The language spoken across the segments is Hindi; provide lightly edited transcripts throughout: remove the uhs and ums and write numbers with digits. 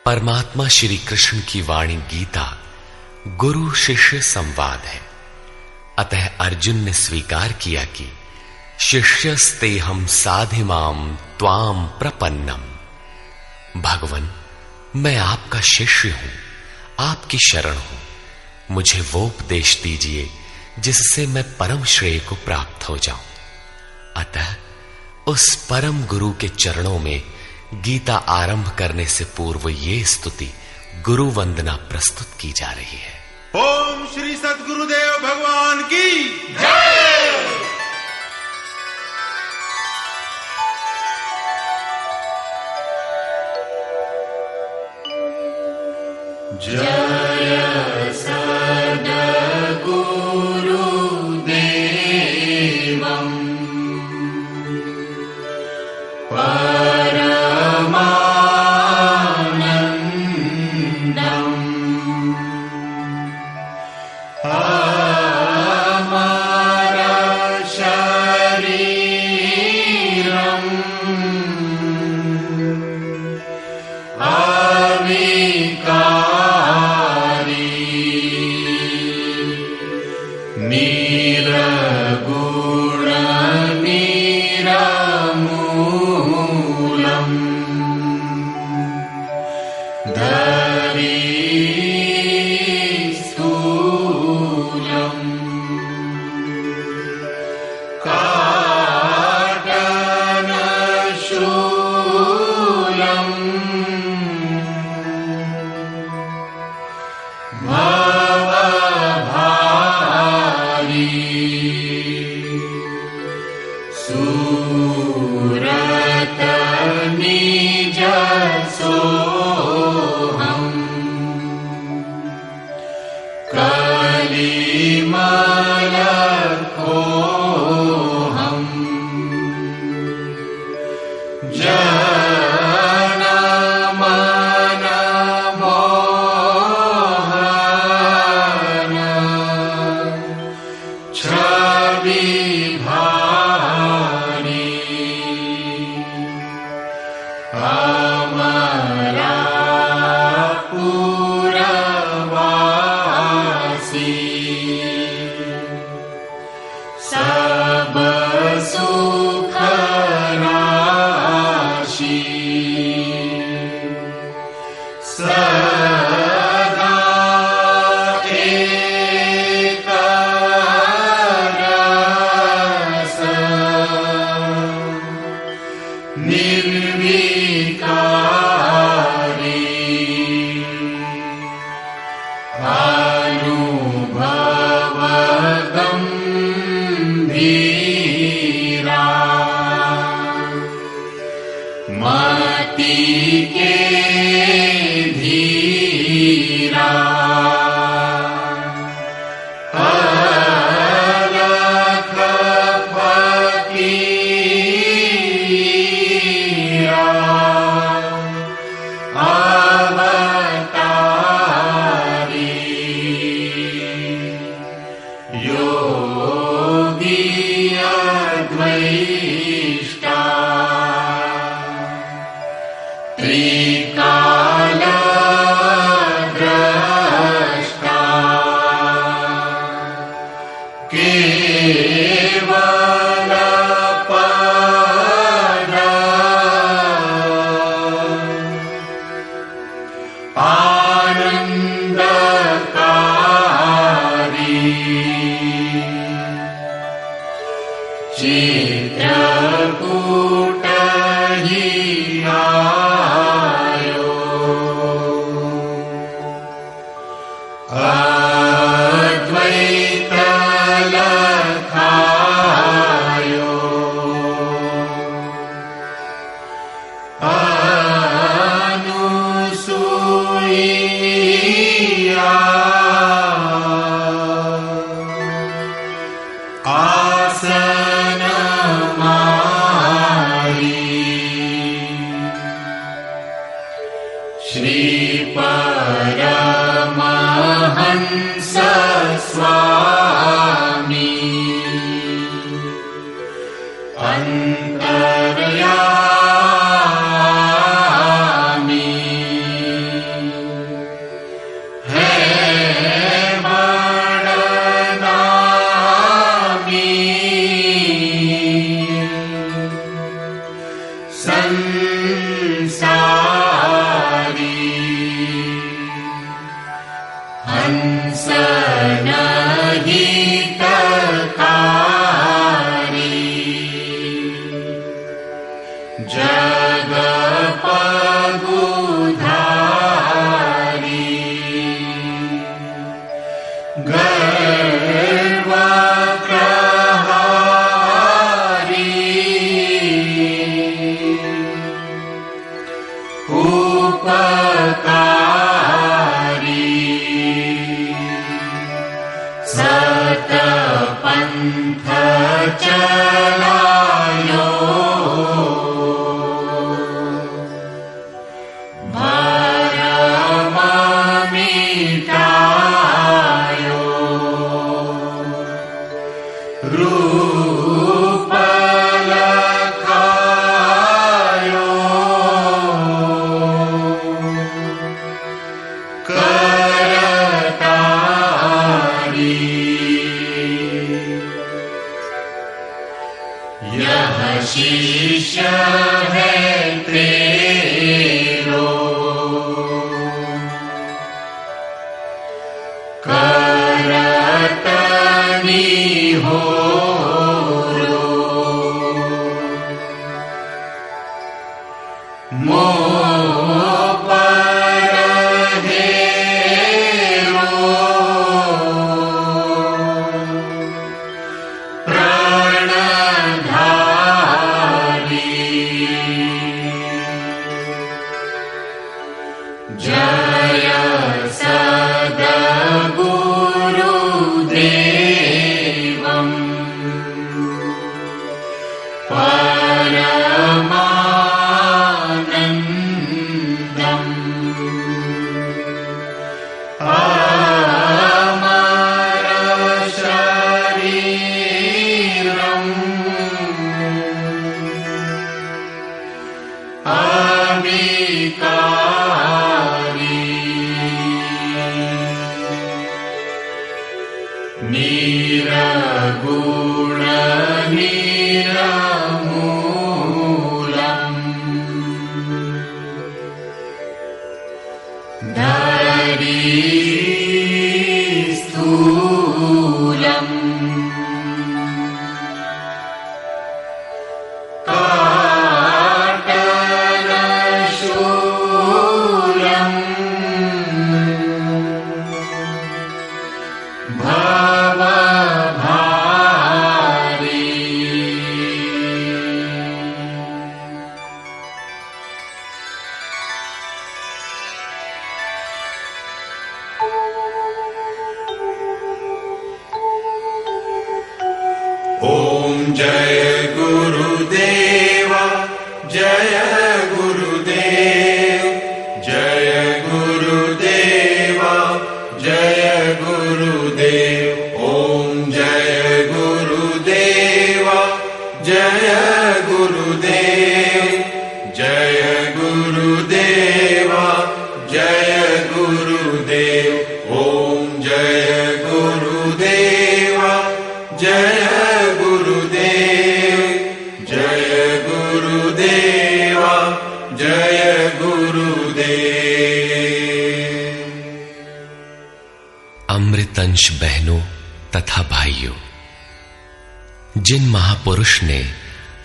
परमात्मा श्री कृष्ण की वाणी गीता गुरु शिष्य संवाद है। अतः अर्जुन ने स्वीकार किया कि शिष्यस्तेहं साधिमाम त्वाम प्रपन्नम। भगवन, मैं आपका शिष्य हूं, आपकी शरण हूं। मुझे वो उपदेश दीजिए जिससे मैं परम श्रेय को प्राप्त हो जाऊं। अतः उस परम गुरु के चरणों में गीता आरंभ करने से पूर्व ये स्तुति गुरु वंदना प्रस्तुत की जा रही है। ओम श्री सद्गुरुदेव भगवान की जय। जय अंतर्यामी अमृतंश बहनों तथा भाइयों, जिन महापुरुष ने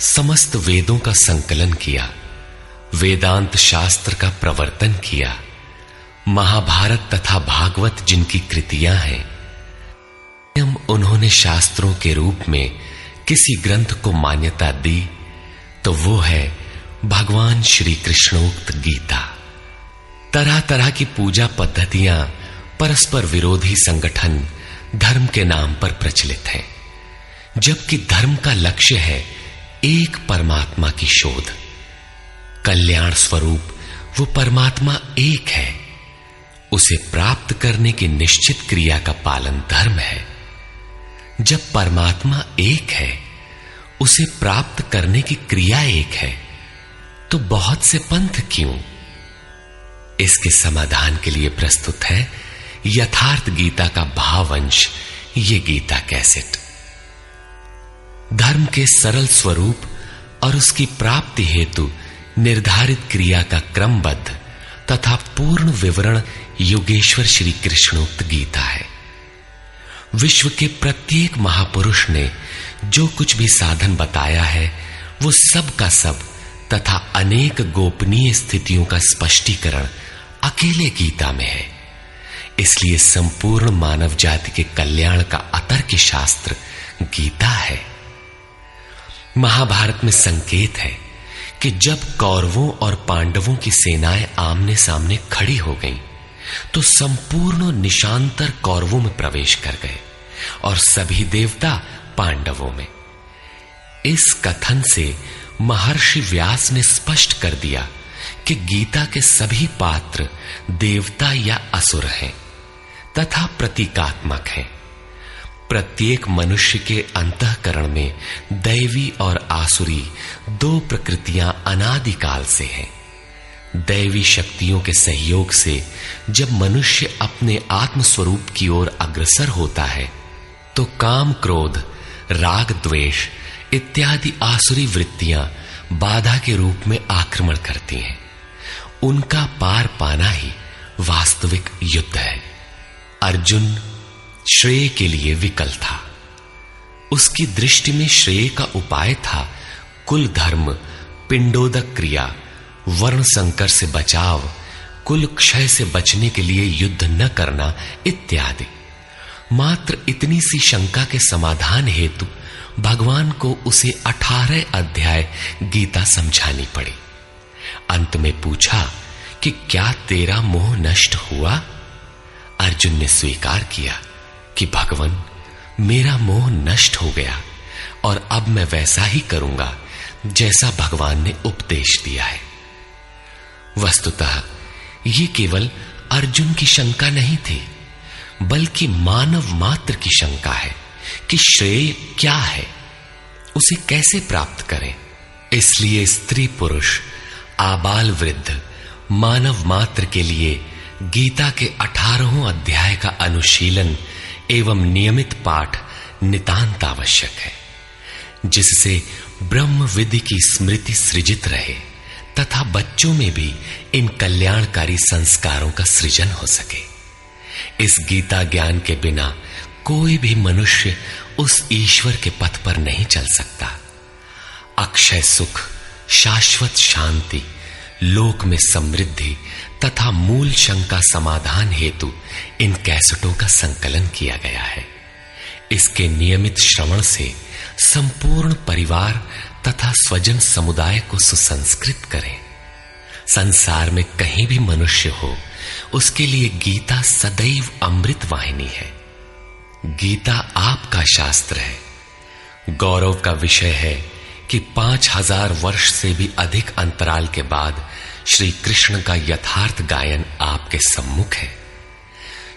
समस्त वेदों का संकलन किया, वेदांत शास्त्र का प्रवर्तन किया, महाभारत तथा भागवत जिनकी कृतियां हैं, उन्होंने शास्त्रों के रूप में किसी ग्रंथ को मान्यता दी तो वो है भगवान श्री कृष्णोक्त गीता। तरह तरह की पूजा पद्धतियां परस्पर विरोधी संगठन धर्म के नाम पर प्रचलित हैं, जबकि धर्म का लक्ष्य है एक परमात्मा की शोध। कल्याण स्वरूप वो परमात्मा एक है, उसे प्राप्त करने की निश्चित क्रिया का पालन धर्म है। जब परमात्मा एक है, उसे प्राप्त करने की क्रिया एक है, तो बहुत से पंथ क्यों? इसके समाधान के लिए प्रस्तुत है यथार्थ गीता का भावांश, ये गीता कैसेट। धर्म के सरल स्वरूप और उसकी प्राप्ति हेतु निर्धारित क्रिया का क्रमबद्ध तथा पूर्ण विवरण योगेश्वर श्री कृष्णोक्त गीता है। विश्व के प्रत्येक महापुरुष ने जो कुछ भी साधन बताया है वो सब का सब तथा अनेक गोपनीय स्थितियों का स्पष्टीकरण अकेले गीता में है। इसलिए संपूर्ण मानव जाति के कल्याण का अतर्क शास्त्र गीता है। महाभारत में संकेत है कि जब कौरवों और पांडवों की सेनाएं आमने सामने खड़ी हो गईं, तो संपूर्ण निशांतर कौरवों में प्रवेश कर गए और सभी देवता पांडवों में। इस कथन से महर्षि व्यास ने स्पष्ट कर दिया कि गीता के सभी पात्र देवता या असुर हैं तथा प्रतीकात्मक हैं। प्रत्येक मनुष्य के अंतःकरण में दैवी और आसुरी दो प्रकृतियां अनादिकाल से हैं। दैवी शक्तियों के सहयोग से जब मनुष्य अपने आत्म स्वरूप की ओर अग्रसर होता है तो काम, क्रोध, राग, द्वेष इत्यादि आसुरी वृत्तियां बाधा के रूप में आक्रमण करती हैं। उनका पार पाना ही वास्तविक युद्ध है। अर्जुन श्रेय के लिए विकल था। उसकी दृष्टि में श्रेय का उपाय था कुल धर्म, पिंडोदक क्रिया, वर्ण संकर से बचाव, कुल क्षय से बचने के लिए युद्ध न करना इत्यादि। मात्र इतनी सी शंका के समाधान हेतु भगवान को उसे 18 अध्याय गीता समझानी पड़ी। अंत में पूछा कि क्या तेरा मोह नष्ट हुआ? अर्जुन ने स्वीकार किया कि भगवान, मेरा मोह नष्ट हो गया और अब मैं वैसा ही करूंगा जैसा भगवान ने उपदेश दिया है। वस्तुतः ये केवल अर्जुन की शंका नहीं थी, बल्कि मानव मात्र की शंका है कि श्रेय क्या है, उसे कैसे प्राप्त करें। इसलिए स्त्री पुरुष, आबाल वृद्ध, मानव मात्र के लिए गीता के 18 अध्याय का अनुशीलन एवं नियमित पाठ नितांत आवश्यक है, जिससे ब्रह्म विधि की स्मृति सृजित रहे तथा बच्चों में भी इन कल्याणकारी संस्कारों का सृजन हो सके। इस गीता ज्ञान के बिना कोई भी मनुष्य उस ईश्वर के पथ पर नहीं चल सकता। अक्षय सुख, शाश्वत शांति, लोक में समृद्धि तथा मूल शंका समाधान हेतु इन कैसेटों का संकलन किया गया है। इसके नियमित श्रवण से संपूर्ण परिवार तथा स्वजन समुदाय को सुसंस्कृत करें। संसार में कहीं भी मनुष्य हो, उसके लिए गीता सदैव अमृत वाहिनी है। गीता आपका शास्त्र है। गौरव का विषय है कि 5000 वर्ष से भी अधिक अंतराल के बाद श्री कृष्ण का यथार्थ गायन आपके सम्मुख है।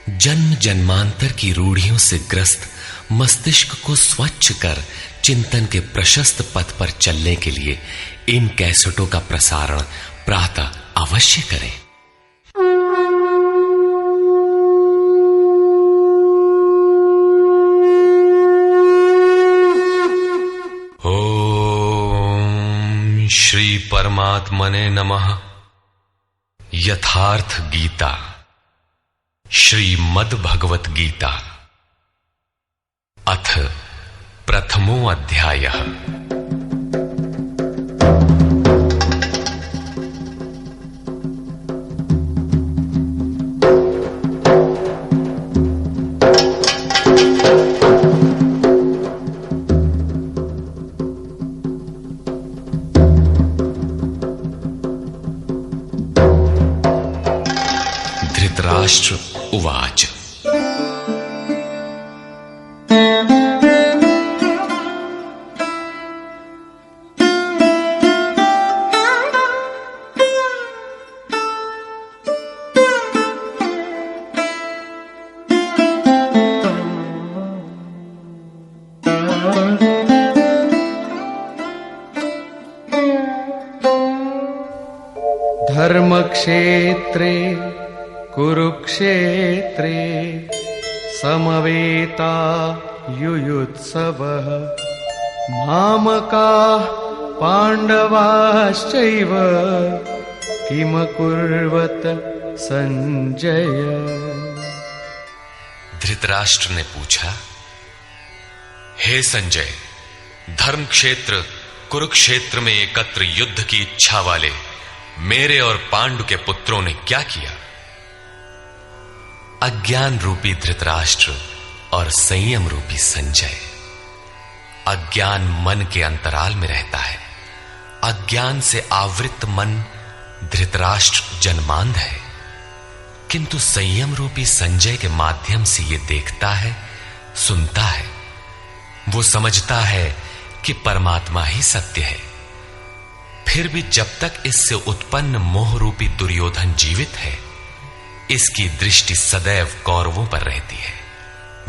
जन्म जन्मांतर की रूढ़ियों से ग्रस्त मस्तिष्क को स्वच्छ कर चिंतन के प्रशस्त पथ पर चलने के लिए इन कैसेटों का प्रसारण प्रातः अवश्य करें। ओम श्री परमात्मने नमः। यथार्थ गीता, श्रीमद् भगवत गीता, अथ प्रथमो अध्यायः। धृतराष्ट्र उवाच। धर्मक्षेत्रे कुरुक्षेत्रे समवेता युयुत्सवः मामकाः पाण्डवाश्चैव किमकुर्वत संजय। धृतराष्ट्र ने पूछा, हे संजय, धर्म क्षेत्र कुरुक्षेत्र में एकत्र युद्ध की इच्छा वाले मेरे और पांडु के पुत्रों ने क्या किया? अज्ञान रूपी धृतराष्ट्र और संयम रूपी संजय। अज्ञान मन के अंतराल में रहता है। अज्ञान से आवृत मन धृतराष्ट्र जन्मांध है, किंतु संयम रूपी संजय के माध्यम से यह देखता है, सुनता है। वो समझता है कि परमात्मा ही सत्य है। फिर भी जब तक इससे उत्पन्न मोह रूपी दुर्योधन जीवित है, इसकी दृष्टि सदैव कौरवों पर रहती है,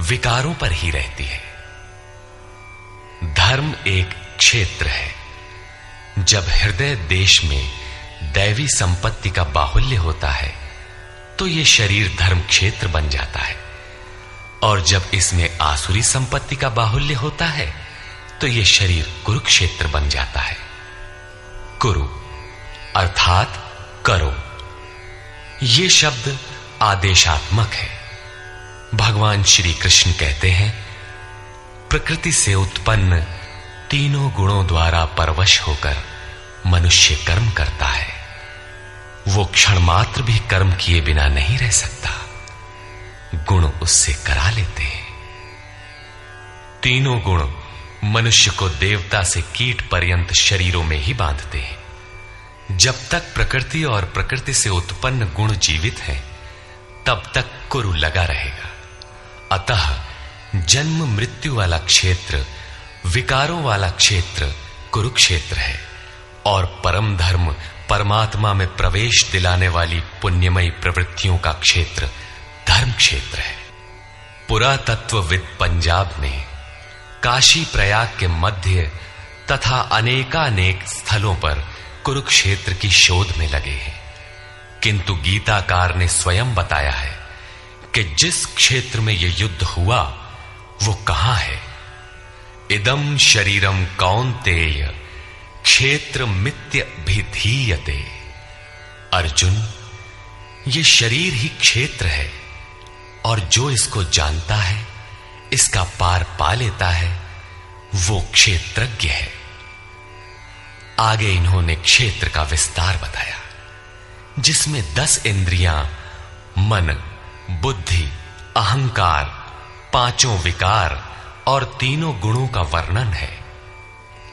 विकारों पर ही रहती है। धर्म एक क्षेत्र है। जब हृदय देश में दैवी संपत्ति का बाहुल्य होता है तो यह शरीर धर्म क्षेत्र बन जाता है, और जब इसमें आसुरी संपत्ति का बाहुल्य होता है तो यह शरीर कुरुक्षेत्र बन जाता है। कुरु अर्थात करो। यह शब्द आदेशात्मक है। भगवान श्री कृष्ण कहते हैं, प्रकृति से उत्पन्न तीनों गुणों द्वारा परवश होकर मनुष्य कर्म करता है। वो क्षण मात्र भी कर्म किए बिना नहीं रह सकता। गुण उससे करा लेते हैं। तीनों गुण मनुष्य को देवता से कीट पर्यंत शरीरों में ही बांधते हैं। जब तक प्रकृति और प्रकृति से उत्पन्न गुण जीवित हैं, तब तक कुरु लगा रहेगा। अतः जन्म मृत्यु वाला क्षेत्र, विकारों वाला क्षेत्र कुरुक्षेत्र है, और परम धर्म परमात्मा में प्रवेश दिलाने वाली पुण्यमयी प्रवृत्तियों का क्षेत्र धर्म क्षेत्र है। पुरातत्वविद पंजाब में काशी प्रयाग के मध्य तथा अनेकानेक स्थलों पर कुरुक्षेत्र की शोध में लगे हैं, किंतु गीताकार ने स्वयं बताया है कि जिस क्षेत्र में यह युद्ध हुआ वो कहां है। इदम शरीरम कौन्तेय क्षेत्र मित्य भिधीयते। अर्जुन, ये शरीर ही क्षेत्र है, और जो इसको जानता है, इसका पार पा लेता है, वो क्षेत्रज्ञ है। आगे इन्होंने क्षेत्र का विस्तार बताया, जिसमें 10 इंद्रियां, मन, बुद्धि, अहंकार, 5 विकार और 3 गुणों का वर्णन है।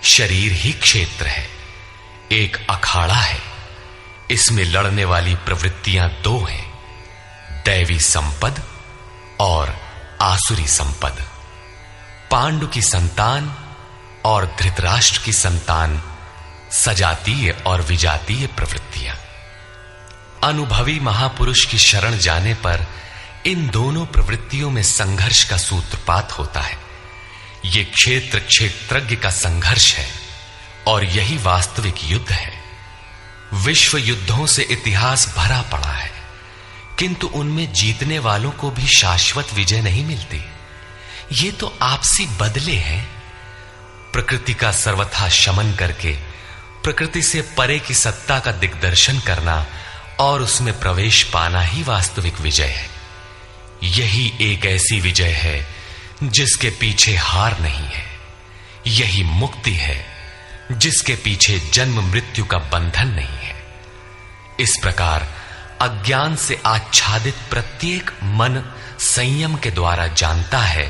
शरीर ही क्षेत्र है, एक अखाड़ा है। इसमें लड़ने वाली प्रवृत्तियां 2 हैं, दैवी संपद और आसुरी संपद। पांडु की संतान और धृतराष्ट्र की संतान सजातीय और विजातीय प्रवृत्तियां। अनुभवी महापुरुष की शरण जाने पर इन दोनों प्रवृत्तियों में संघर्ष का सूत्रपात होता है। यह क्षेत्र क्षेत्रज्ञ का संघर्ष है, और यही वास्तविक युद्ध है। विश्व युद्धों से इतिहास भरा पड़ा है, किंतु उनमें जीतने वालों को भी शाश्वत विजय नहीं मिलती। ये तो आपसी बदले हैं। प्रकृति का सर्वथा शमन करके प्रकृति से परे की सत्ता का दिग्दर्शन करना और उसमें प्रवेश पाना ही वास्तविक विजय है। यही एक ऐसी विजय है जिसके पीछे हार नहीं है। यही मुक्ति है जिसके पीछे जन्म मृत्यु का बंधन नहीं है। इस प्रकार अज्ञान से आच्छादित प्रत्येक मन संयम के द्वारा जानता है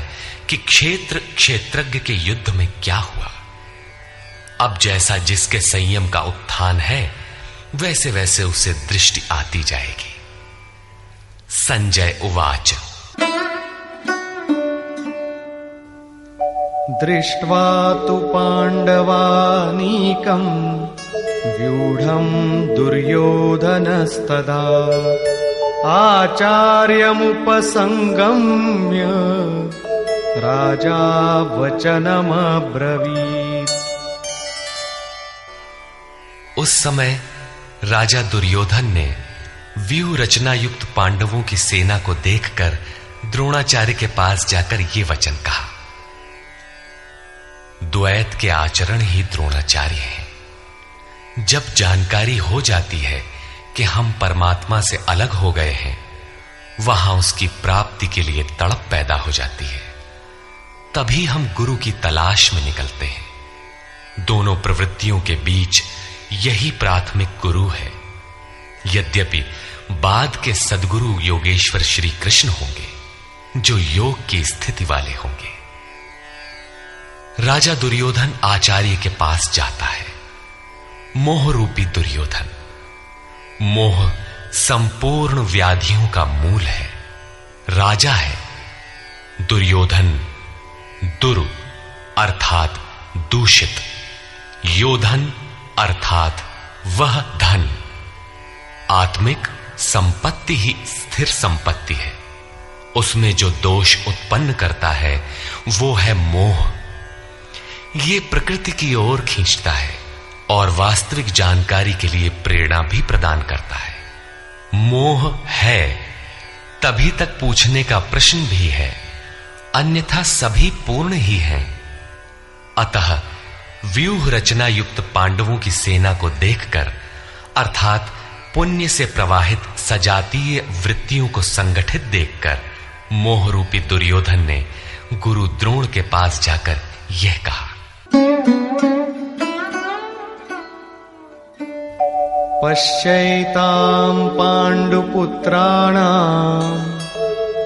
कि क्षेत्र क्षेत्रज्ञ के युद्ध में क्या हुआ। अब जैसा जिसके संयम का उत्थान है, वैसे वैसे उसे दृष्टि आती जाएगी। संजय उवाच। दृष्ट्वा तु पाण्डवानीकं व्यूढं दुर्योधनस्तदा आचार्यमुपसंगम्य राजा वचनमब्रवीत्। उस समय राजा दुर्योधन ने व्यूह रचना युक्त पांडवों की सेना को देखकर द्रोणाचार्य के पास जाकर ये वचन कहा। द्वैत के आचरण ही द्रोणाचार्य हैं। जब जानकारी हो जाती है कि हम परमात्मा से अलग हो गए हैं, वहां उसकी प्राप्ति के लिए तड़प पैदा हो जाती है। तभी हम गुरु की तलाश में निकलते हैं। दोनों प्रवृत्तियों के बीच यही प्राथमिक गुरु है। यद्यपि बाद के सद्गुरु योगेश्वर श्री कृष्ण होंगे, जो योग की स्थिति वाले होंगे। राजा दुर्योधन आचार्य के पास जाता है। मोह रूपी दुर्योधन। मोह संपूर्ण व्याधियों का मूल है। राजा है, दुर्योधन दुरु अर्थात दूषित, योधन अर्थात वह धन। आत्मिक संपत्ति ही स्थिर संपत्ति है। उसमें जो दोष उत्पन्न करता है वो है मोह। ये प्रकृति की ओर खींचता है और वास्तविक जानकारी के लिए प्रेरणा भी प्रदान करता है। मोह है तभी तक पूछने का प्रश्न भी है, अन्यथा सभी पूर्ण ही हैं। अतः व्यूह रचना युक्त पांडवों की सेना को देखकर, अर्थात पुण्य से प्रवाहित सजातीय वृत्तियों को संगठित देखकर, मोह रूपी दुर्योधन ने गुरु द्रोण के पास जाकर यह कहा। पश्यैतां पाण्डुपुत्राणाम्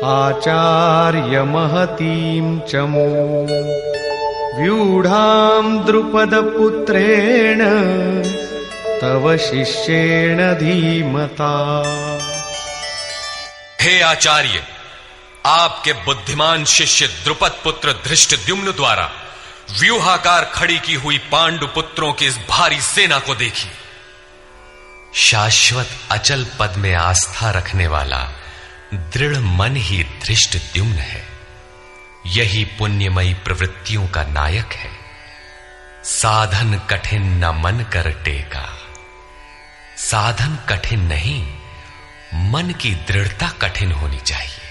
आचार्य महतीं चमू व्यूढां द्रुपदपुत्रेण तव शिष्येण धीमता। हे आचार्य, आपके बुद्धिमान शिष्य द्रुपद पुत्र धृष्टद्युम्न द्वारा व्यूहाकार खड़ी की हुई पांडु पुत्रों की इस भारी सेना को देखिए। शाश्वत अचल पद में आस्था रखने वाला दृढ़ मन ही धृष्टद्युम्न है। यही पुण्यमयी प्रवृत्तियों का नायक है। साधन कठिन न मन कर टेका। साधन कठिन नहीं, मन की दृढ़ता कठिन होनी चाहिए।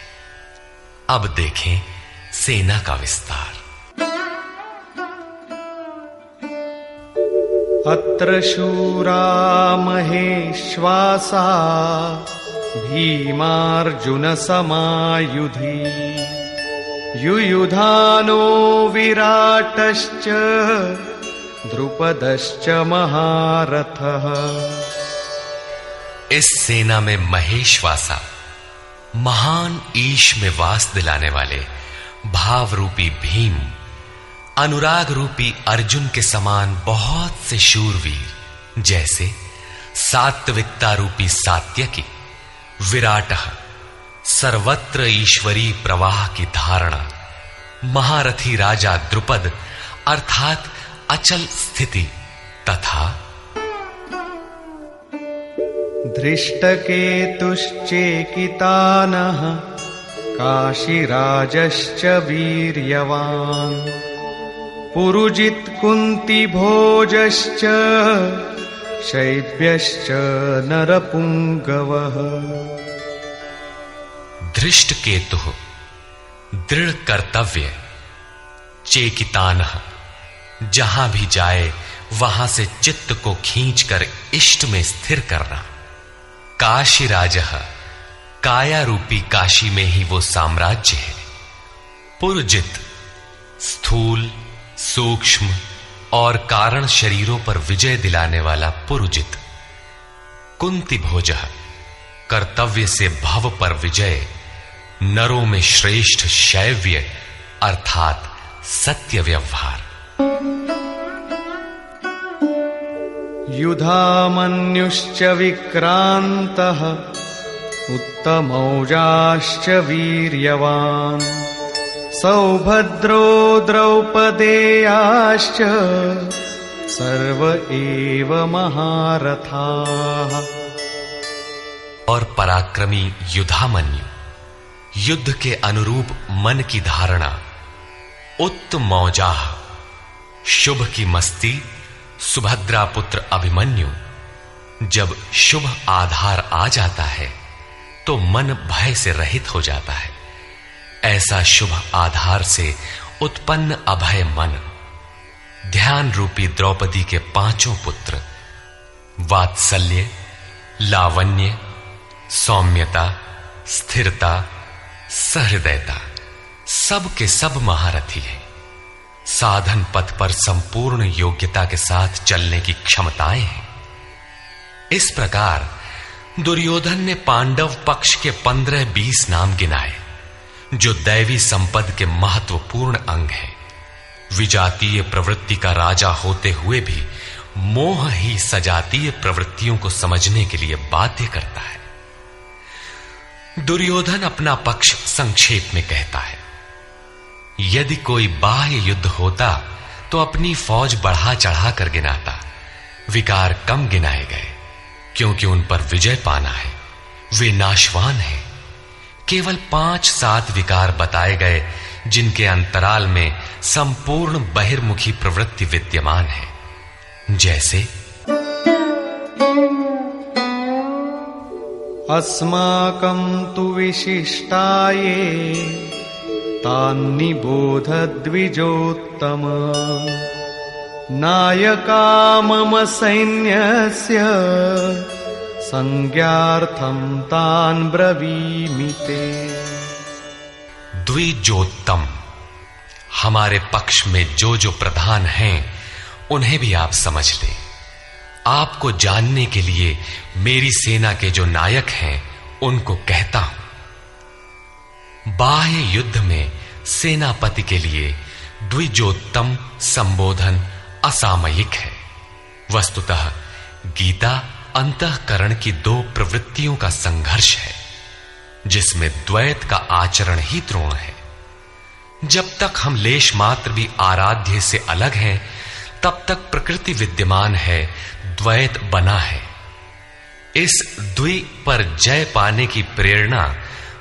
अब देखें सेना का विस्तार। अत्र शूरा महेश्वासा भीमार्जुन समायुधि युयुधानो विराटश्च द्रुपदश्च महारथः। इस सेना में महेश्वासा, महान ईश में वास दिलाने वाले भाव रूपी भीम, अनुराग रूपी अर्जुन के समान बहुत से शूरवीर, जैसे सात्विकता रूपी सात्यकी, विराटः सर्वत्र ईश्वरी प्रवाह की धारणा, महारथी राजा द्रुपद अर्थात अचल स्थिति, तथा धृष्टकेतुश्चेकितानः काशीराजश्च वीर्यवान् पुरुजित कुंती भोजश्च शैब्यश्च नरपुंगवः। धृष्टकेतु दृढ़ कर्तव्य, चेकितानः जहां भी जाए वहां से चित्त को खींचकर इष्ट में स्थिर करना, काशीराजः काया रूपी काशी में ही वो साम्राज्य है, पुरुजित स्थूल सूक्ष्म और कारण शरीरों पर विजय दिलाने वाला पुरुजित, कुंती भोजः कर्तव्य से भव पर विजय, नरों में श्रेष्ठ शैव्य अर्थात सत्य व्यवहार। युधामन्युश्च विक्रान्तः उत्तमौजाश्च वीर्यवान् सौभद्रो द्रौपदेयाश्च सर्व एव महारथाः। और पराक्रमी युधामन्यु, युद्ध के अनुरूप मन की धारणा, उत्तमौजाः शुभ की मस्ती, सुभद्रा पुत्र अभिमन्यु। जब शुभ आधार आ जाता है तो मन भय से रहित हो जाता है। ऐसा शुभ आधार से उत्पन्न अभय मन, ध्यान रूपी द्रौपदी के पांचों पुत्र वात्सल्य, लावण्य, सौम्यता, स्थिरता, सहृदयता, सब के सब महारथी है। साधन पथ पर संपूर्ण योग्यता के साथ चलने की क्षमताएं हैं। इस प्रकार दुर्योधन ने पांडव पक्ष के 15-20 नाम गिनाए, जो दैवी संपद के महत्वपूर्ण अंग हैं। विजातीय प्रवृत्ति का राजा होते हुए भी मोह ही सजातीय प्रवृत्तियों को समझने के लिए बाध्य करता है। दुर्योधन अपना पक्ष संक्षेप में कहता है, यदि कोई बाह्य युद्ध होता तो अपनी फौज बढ़ा चढ़ा कर गिनाता। विकार कम गिनाए गए, क्योंकि उन पर विजय पाना है। वे नाशवान हैं। केवल 5-7 विकार बताए गए, जिनके अंतराल में संपूर्ण बहिर्मुखी प्रवृत्ति विद्यमान है। जैसे अस्माकं तु विशिष्टाये तान्निबोध द्विजोत्तम नायका मम सैन्यस्य संज्ञार्थं तान् ब्रवीमि ते। द्विजोत्तम, हमारे पक्ष में जो जो प्रधान हैं उन्हें भी आप समझ लें। आपको जानने के लिए मेरी सेना के जो नायक हैं उनको कहता हूं। बाह्य युद्ध में सेनापति के लिए द्विजोत्तम संबोधन असामयिक है। वस्तुतः गीता अंतःकरण की 2 प्रवृत्तियों का संघर्ष है, जिसमें द्वैत का आचरण ही द्रोण है। जब तक हम लेश मात्र भी आराध्य से अलग हैं, तब तक प्रकृति विद्यमान है, द्वैत बना है। इस द्वि पर जय पाने की प्रेरणा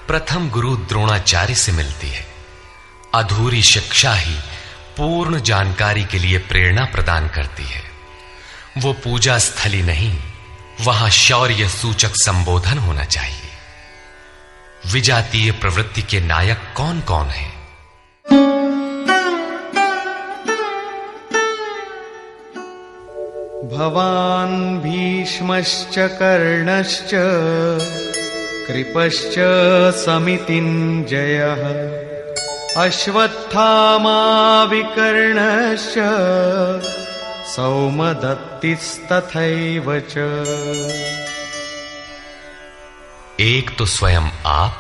प्रथम गुरु द्रोणाचार्य से मिलती है। अधूरी शिक्षा ही पूर्ण जानकारी के लिए प्रेरणा प्रदान करती है। वो पूजा स्थली नहीं, वहां शौर्य सूचक संबोधन होना चाहिए। विजातीय प्रवृत्ति के नायक कौन कौन हैं? भवान् भीष्मश्च कर्णश्च कृपश्च समितिञ्जयः अश्वत्थामा विकर्णश्च सौमदत्तिस्तथैव च। एक तो स्वयं आप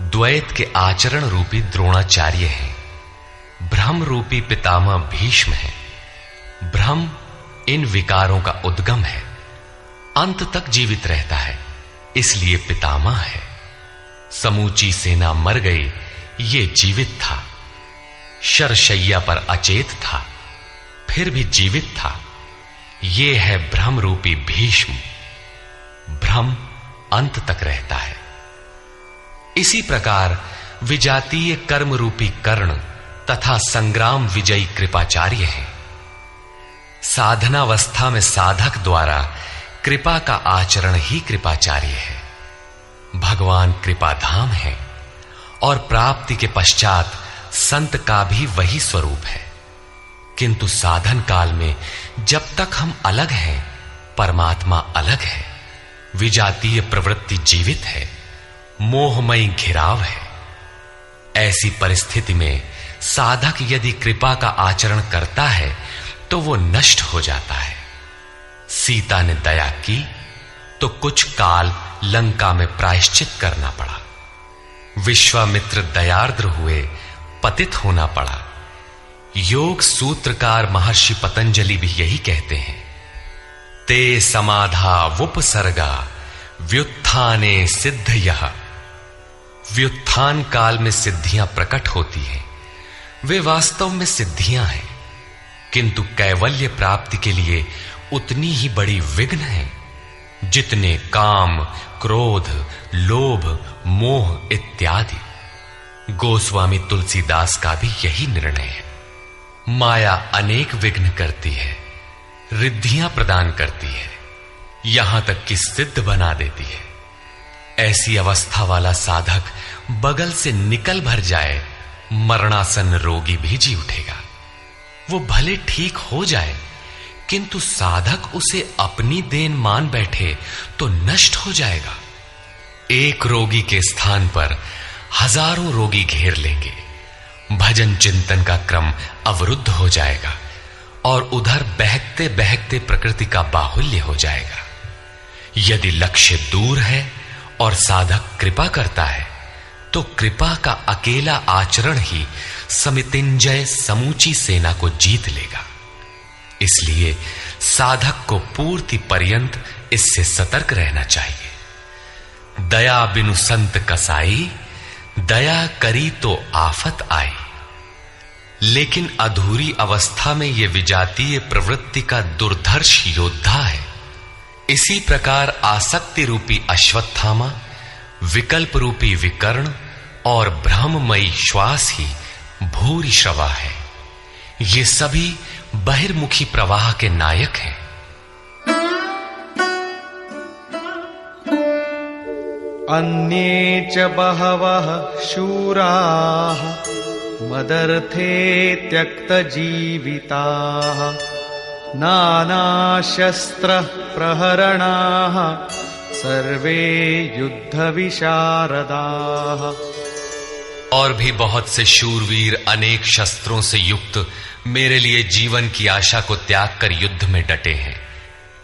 द्वैत के आचरण रूपी द्रोणाचार्य हैं। भ्रम रूपी पितामह भीष्म है। भ्रम इन विकारों का उद्गम है, अंत तक जीवित रहता है, इसलिए पितामह है। समूची सेना मर गई, ये जीवित था। शरशैया पर अचेत था, फिर भी जीवित था। ये है भ्रम रूपी भीष्म। भ्रम अंत तक रहता है। इसी प्रकार विजातीय कर्म रूपी कर्ण तथा संग्राम विजयी कृपाचार्य हैं। साधनावस्था में साधक द्वारा कृपा का आचरण ही कृपाचार्य है। भगवान कृपाधाम है और प्राप्ति के पश्चात संत का भी वही स्वरूप है। किंतु साधन काल में जब तक हम अलग हैं, परमात्मा अलग है। विजातीय प्रवृत्ति जीवित है, मोहमयी घिराव है। ऐसी परिस्थिति में साधक यदि कृपा का आचरण करता है तो वो नष्ट हो जाता है। सीता ने दया की तो कुछ काल लंका में प्रायश्चित करना पड़ा। विश्वामित्र दयार्द्र हुए, पतित होना पड़ा। योग सूत्रकार महर्षि पतंजलि भी यही कहते हैं, ते समाधा वुपसर्गा व्युत्थाने सिद्धयः। व्युत्थान काल में सिद्धियां प्रकट होती हैं, वे वास्तव में सिद्धियां हैं, किंतु कैवल्य प्राप्ति के लिए उतनी ही बड़ी विघ्न है जितने काम, क्रोध, लोभ, मोह इत्यादि। गोस्वामी तुलसीदास का भी यही निर्णय है। माया अनेक विघ्न करती है, रिद्धियां प्रदान करती है, यहां तक कि सिद्ध बना देती है। ऐसी अवस्था वाला साधक बगल से निकल भर जाए, मरणासन रोगी भी जी उठेगा। वो भले ठीक हो जाए, किंतु साधक उसे अपनी देन मान बैठे तो नष्ट हो जाएगा। एक रोगी के स्थान पर हजारों रोगी घेर लेंगे। भजन चिंतन का क्रम अवरुद्ध हो जाएगा और उधर बहकते बहकते प्रकृति का बाहुल्य हो जाएगा। यदि लक्ष्य दूर है और साधक कृपा करता है तो कृपा का अकेला आचरण ही समितिंजय समूची सेना को जीत लेगा। इसलिए साधक को पूर्ति पर्यंत इससे सतर्क रहना चाहिए। दया बिनु संत कसाई, दया करी तो आफत आई। लेकिन अधूरी अवस्था में यह विजातीय प्रवृत्ति का दुर्धर्ष योद्धा है। इसी प्रकार आसक्ति रूपी अश्वत्थामा, विकल्प रूपी विकर्ण और भ्रममयी श्वास ही भूरि श्रवा है। ये सभी बहिर्मुखी प्रवाह के नायक हैं। अन्ये च बहवः शूराः मदर्थे त्यक्तजीविताः नानाशस्त्रः प्रहरणाः सर्वे युद्धविशारदाः। और भी बहुत से शूरवीर अनेक शस्त्रों से युक्त मेरे लिए जीवन की आशा को त्याग कर युद्ध में डटे हैं।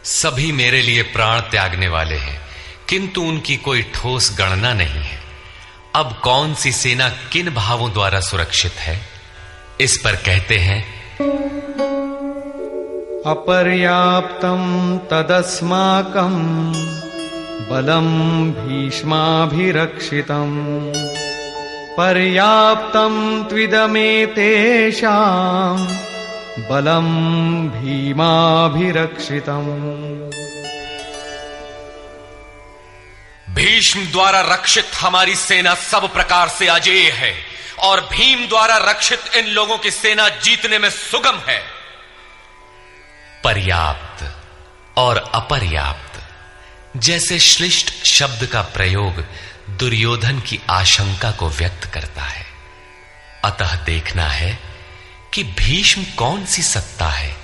सभी मेरे लिए प्राण त्यागने वाले हैं, किंतु उनकी कोई ठोस गणना नहीं है। अब कौन सी सेना किन भावों द्वारा सुरक्षित है, इस पर कहते हैं अपर्याप्तं तदस्माकं बलं भीष्माभिरक्षितम् पर्याप्तं त्विदमेतेषां बलं भीमाभिरक्षितम्। भीष्म द्वारा रक्षित हमारी सेना सब प्रकार से अजेय है और भीम द्वारा रक्षित इन लोगों की सेना जीतने में सुगम है। पर्याप्त और अपर्याप्त जैसे श्लिष्ट शब्द का प्रयोग दुर्योधन की आशंका को व्यक्त करता है। अतः देखना है कि भीष्म कौन सी सत्ता है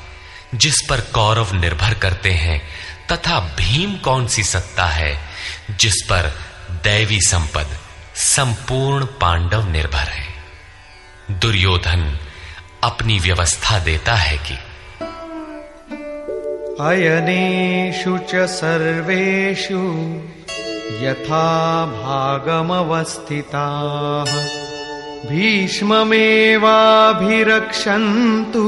जिस पर कौरव निर्भर करते हैं, तथा भीम कौन सी सत्ता है जिस पर दैवी संपद संपूर्ण पांडव निर्भर है। दुर्योधन अपनी व्यवस्था देता है कि अयनेषु च सर्वेषु यथा भागमवस्थिताः भीष्ममेवाभिरक्षन्तु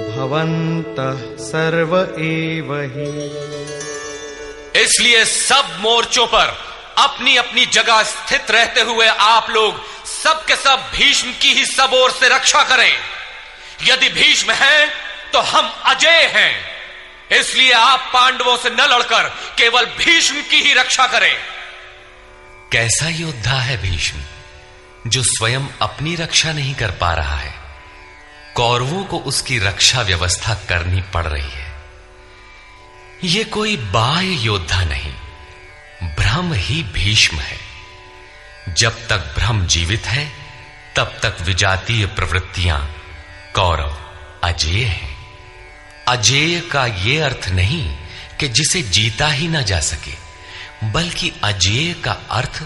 भवन्तः सर्व एव हि। इसलिए सब मोर्चों पर अपनी अपनी जगह स्थित रहते हुए आप लोग सब के सब भीष्म की ही सब ओर से रक्षा करें। यदि भीष्म है तो हम अजेय हैं, इसलिए आप पांडवों से न लड़कर केवल भीष्म की ही रक्षा करें। कैसा योद्धा है भीष्म, जो स्वयं अपनी रक्षा नहीं कर पा रहा है, कौरवों को उसकी रक्षा व्यवस्था करनी पड़ रही है। यह कोई बाह्य योद्धा नहीं, ब्रह्म ही भीष्म है। जब तक ब्रह्म जीवित है तब तक विजातीय प्रवृत्तियां कौरव अजेय हैं। अजेय का यह अर्थ नहीं कि जिसे जीता ही ना जा सके, बल्कि अजेय का अर्थ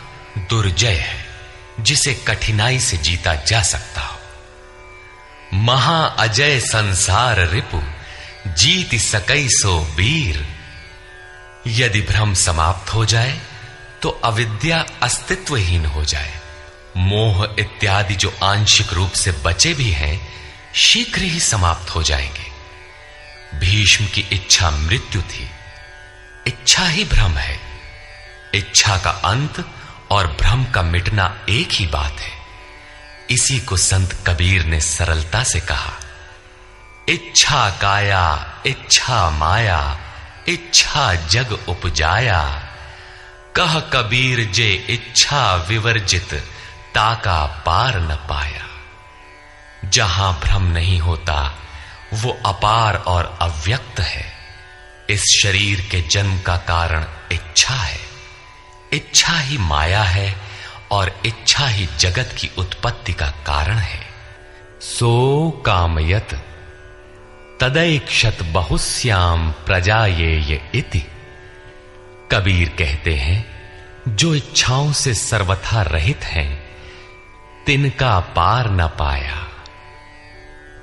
दुर्जय है, जिसे कठिनाई से जीता जा सकता हो। महा अजय संसार रिपु जीत सकई सो वीर। यदि भ्रम समाप्त हो जाए तो अविद्या अस्तित्वहीन हो जाए। मोह इत्यादि जो आंशिक रूप से बचे भी हैं, शीघ्र ही समाप्त हो जाएंगे। भीष्म की इच्छा मृत्यु थी, इच्छा ही भ्रम है। इच्छा का अंत और भ्रम का मिटना एक ही बात है। इसी को संत कबीर ने सरलता से कहा, इच्छा काया इच्छा माया इच्छा जग उपजाया। कह कबीर जे इच्छा विवर्जित ताका पार न पाया। जहां भ्रम नहीं होता वो अपार और अव्यक्त है। इस शरीर के जन्म का कारण इच्छा है, इच्छा ही माया है और इच्छा ही जगत की उत्पत्ति का कारण है। सो कामयत तदैक्षत बहुश्याम प्रजायेय इति। कबीर कहते हैं, जो इच्छाओं से सर्वथा रहित हैं, तिनका पार न पाया।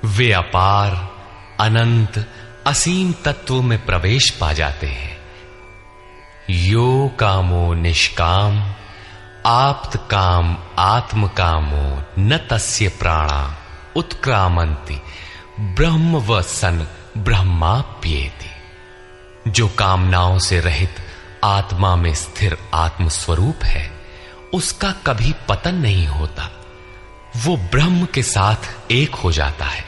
वे अपार, अनंत, असीम तत्व में प्रवेश पा जाते हैं। यो कामो निष्काम आप्त काम आत्म कामो न तस्य प्राणा उत्क्रामंति ब्रह्म व सन ब्रह्माप्येति। जो कामनाओं से रहित आत्मा में स्थिर आत्म स्वरूप है, उसका कभी पतन नहीं होता। वो ब्रह्म के साथ एक हो जाता है।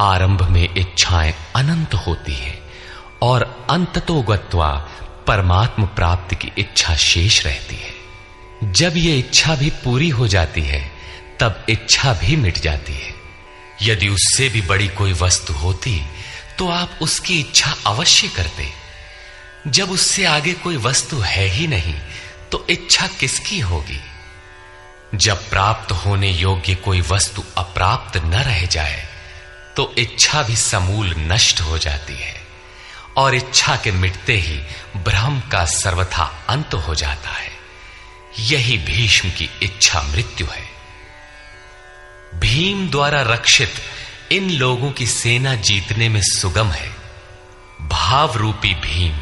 आरंभ में इच्छाएं अनंत होती हैं और अंततो गत्वा परमात्म प्राप्ति की इच्छा शेष रहती है। जब ये इच्छा भी पूरी हो जाती है, तब इच्छा भी मिट जाती है। यदि उससे भी बड़ी कोई वस्तु होती तो आप उसकी इच्छा अवश्य करते। जब उससे आगे कोई वस्तु है ही नहीं, तो इच्छा किसकी होगी? जब प्राप्त होने योग्य कोई वस्तु अप्राप्त न रह जाए, तो इच्छा भी समूल नष्ट हो जाती है और इच्छा के मिटते ही ब्रह्म का सर्वथा अंत हो जाता है। यही भीष्म की इच्छा मृत्यु है। भीम द्वारा रक्षित इन लोगों की सेना जीतने में सुगम है। भाव रूपी भीम,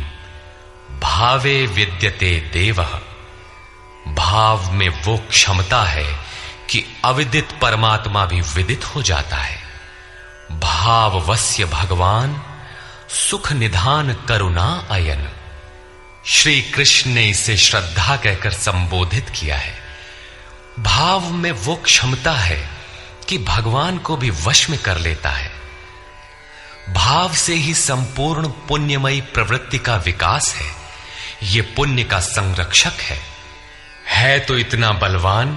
भावे विद्यते देवः। भाव में वो क्षमता है कि अविदित परमात्मा भी विदित हो जाता है। भाववस्य भगवान सुख निधान करुणा अयन। श्री कृष्ण ने इसे श्रद्धा कहकर संबोधित किया है। भाव में वो क्षमता है कि भगवान को भी वश में कर लेता है। भाव से ही संपूर्ण पुण्यमयी प्रवृत्ति का विकास है। ये पुण्य का संरक्षक है तो इतना बलवान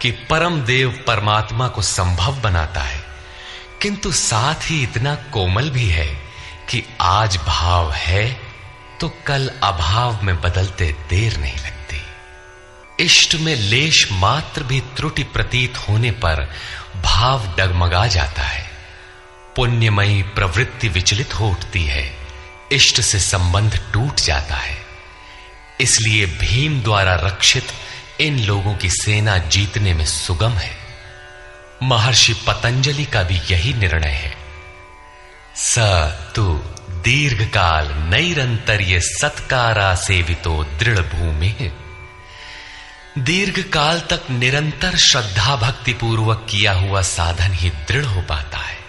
कि परम देव परमात्मा को संभव बनाता है, किंतु साथ ही इतना कोमल भी है कि आज भाव है तो कल अभाव में बदलते देर नहीं लगती। इष्ट में लेश मात्र भी त्रुटि प्रतीत होने पर भाव डगमगा जाता है। पुण्यमयी प्रवृत्ति विचलित हो उठती है, इष्ट से संबंध टूट जाता है। इसलिए भीम द्वारा रक्षित इन लोगों की सेना जीतने में सुगम है। महर्षि पतंजलि का भी यही निर्णय है। स तु दीर्घकाल नैरंतर्य सत्कारा सेवितो दृढ़ भूमि। दीर्घ काल तक निरंतर श्रद्धा भक्ति पूर्वक किया हुआ साधन ही दृढ़ हो पाता है।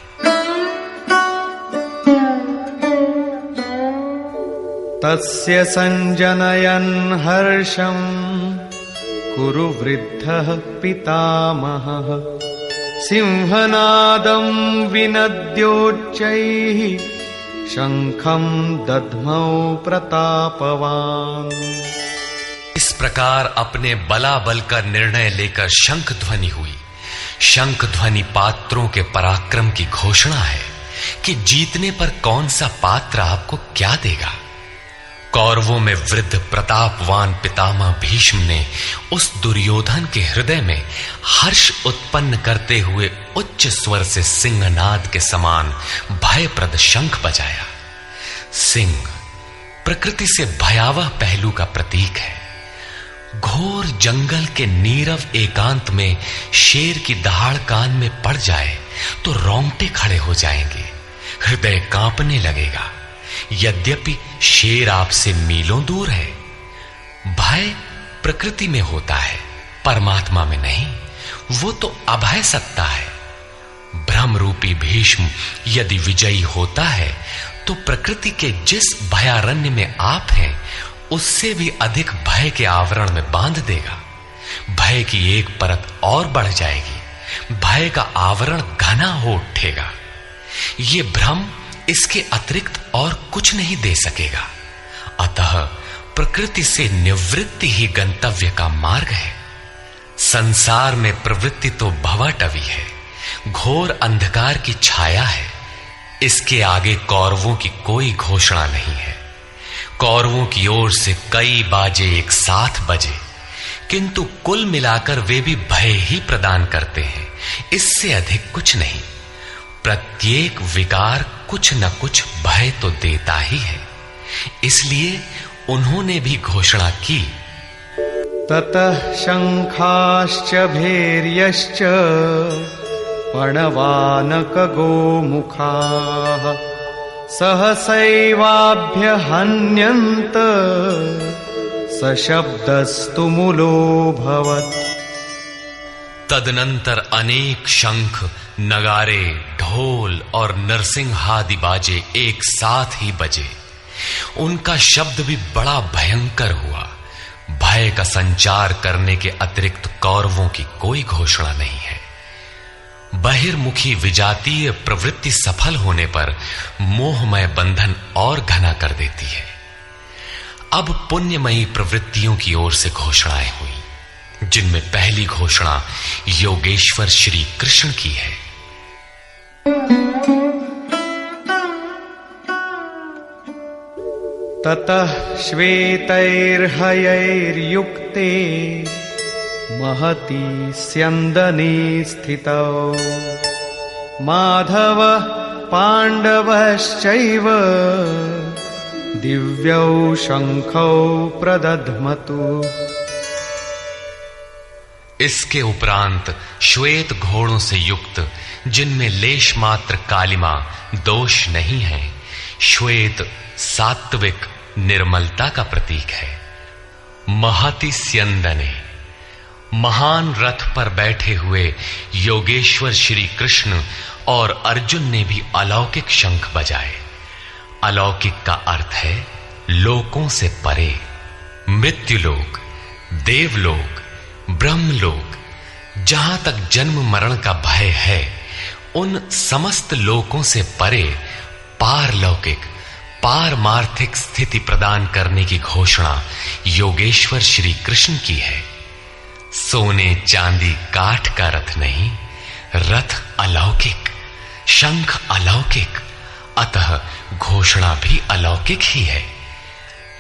तस्य संजनयन् हर्षं कुरु वृद्धः पितामहः। सिंहनादं विनद्योच्चैः शंखं दध्मौ प्रतापवान्। इस प्रकार अपने बलाबल का निर्णय लेकर शंख ध्वनि हुई। शंख ध्वनि पात्रों के पराक्रम की घोषणा है कि जीतने पर कौन सा पात्र आपको क्या देगा। कौरवों में वृद्ध प्रतापवान पितामह भीष्म ने उस दुर्योधन के हृदय में हर्ष उत्पन्न करते हुए उच्च स्वर से सिंहनाद के समान भयप्रद शंख बजाया। सिंह प्रकृति से भयावह पहलू का प्रतीक है। घोर जंगल के नीरव एकांत में शेर की दहाड़ कान में पड़ जाए तो रोंगटे खड़े हो जाएंगे, हृदय कांपने लगेगा। यद्यपि शेर आपसे मीलों दूर है। भय प्रकृति में होता है, परमात्मा में नहीं। वो तो अभय सत्ता है। ब्रह्म रूपी भीष्म यदि विजयी होता है तो प्रकृति के जिस भयारण्य में आप हैं उससे भी अधिक भय के आवरण में बांध देगा। भय की एक परत और बढ़ जाएगी, भय का आवरण घना हो उठेगा। ये भ्रम इसके अतिरिक्त और कुछ नहीं दे सकेगा। अतः प्रकृति से निवृत्ति ही गंतव्य का मार्ग है। संसार में प्रवृत्ति तो भवाटवी है, घोर अंधकार की छाया है। इसके आगे कौरवों की कोई घोषणा नहीं है। कौरवों की ओर से कई बाजे एक साथ बजे, किंतु कुल मिलाकर वे भी भय ही प्रदान करते हैं, इससे अधिक कुछ नहीं। प्रत्येक विकार कुछ न कुछ भय तो देता ही है। इसलिए उन्होंने भी घोषणा की, ततः शङ्खाश्च भैर्यश्च पणवानकगोमुखाः सहसैवाभ्यहन्यन्त सशब्दस्तु मूलोऽभवत्। तदनंतर अनेक शंख, नगारे, ढोल और नरसिंहादि बाजे एक साथ ही बजे। उनका शब्द भी बड़ा भयंकर हुआ। भय का संचार करने के अतिरिक्त कौरवों की कोई घोषणा नहीं है। बहिर्मुखी विजातीय प्रवृत्ति सफल होने पर मोहमय बंधन और घना कर देती है। अब पुण्यमयी प्रवृत्तियों की ओर से घोषणाएं हुई, जिनमें पहली घोषणा योगेश्वर श्री कृष्ण की है। ततः श्वेतैर्हयैर्युक्ते महती स्यन्दने स्थितौ माधव पाण्डवश्चैव दिव्यौ शंखौ प्रदध्मतु। इसके उपरांत श्वेत घोड़ों से युक्त, जिनमें लेश मात्र कालिमा दोष नहीं है, श्वेत सात्विक निर्मलता का प्रतीक है। महति स्यन्दने, महान रथ पर बैठे हुए योगेश्वर श्री कृष्ण और अर्जुन ने भी अलौकिक शंख बजाए। अलौकिक का अर्थ है लोकों से परे। मृत्युलोक, देवलोक, ब्रह्मलोक, जहां तक जन्म मरण का भय है, उन समस्त लोकों से परे पारलौकिक, पारमार्थिक स्थिति प्रदान करने की घोषणा योगेश्वर श्री कृष्ण की है। सोने चांदी काठ का रथ नहीं, रथ अलौकिक, शंख अलौकिक, अतः घोषणा भी अलौकिक ही है।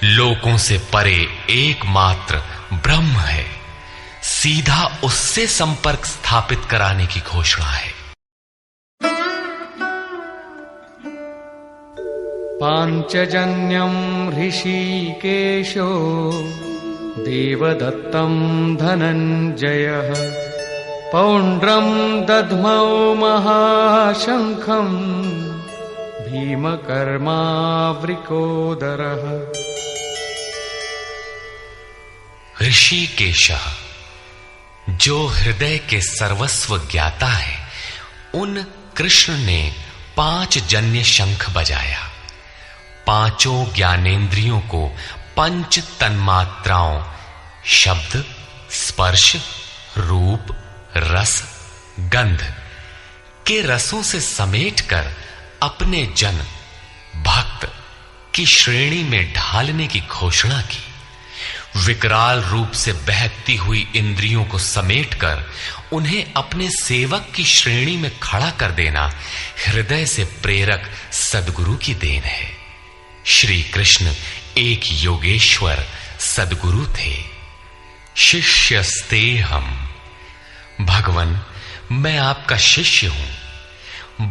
लोकों से परे एकमात्र ब्रह्म है, सीधा उससे संपर्क स्थापित कराने की घोषणा है। पांचजन्यं ऋषिकेशो देवदत्तं धनञ्जयः पौण्ड्रं दध्मौ महाशंखं भीमकर्मावृकोदरः। ऋषिकेशः, जो हृदय के सर्वस्व ज्ञाता है, उन कृष्ण ने 5 जन्य शंख बजाया। पांचों ज्ञानेंद्रियों को पंच तन्मात्राओं शब्द, स्पर्श, रूप, रस, गंध के रसों से समेटकर अपने जन भक्त की श्रेणी में ढालने की घोषणा की। विकराल रूप से बहकती हुई इंद्रियों को समेटकर उन्हें अपने सेवक की श्रेणी में खड़ा कर देना हृदय से प्रेरक सद्गुरु की देन है। श्री कृष्ण एक योगेश्वर सद्गुरु थे। शिष्यस्ते हम, भगवन मैं आपका शिष्य हूं।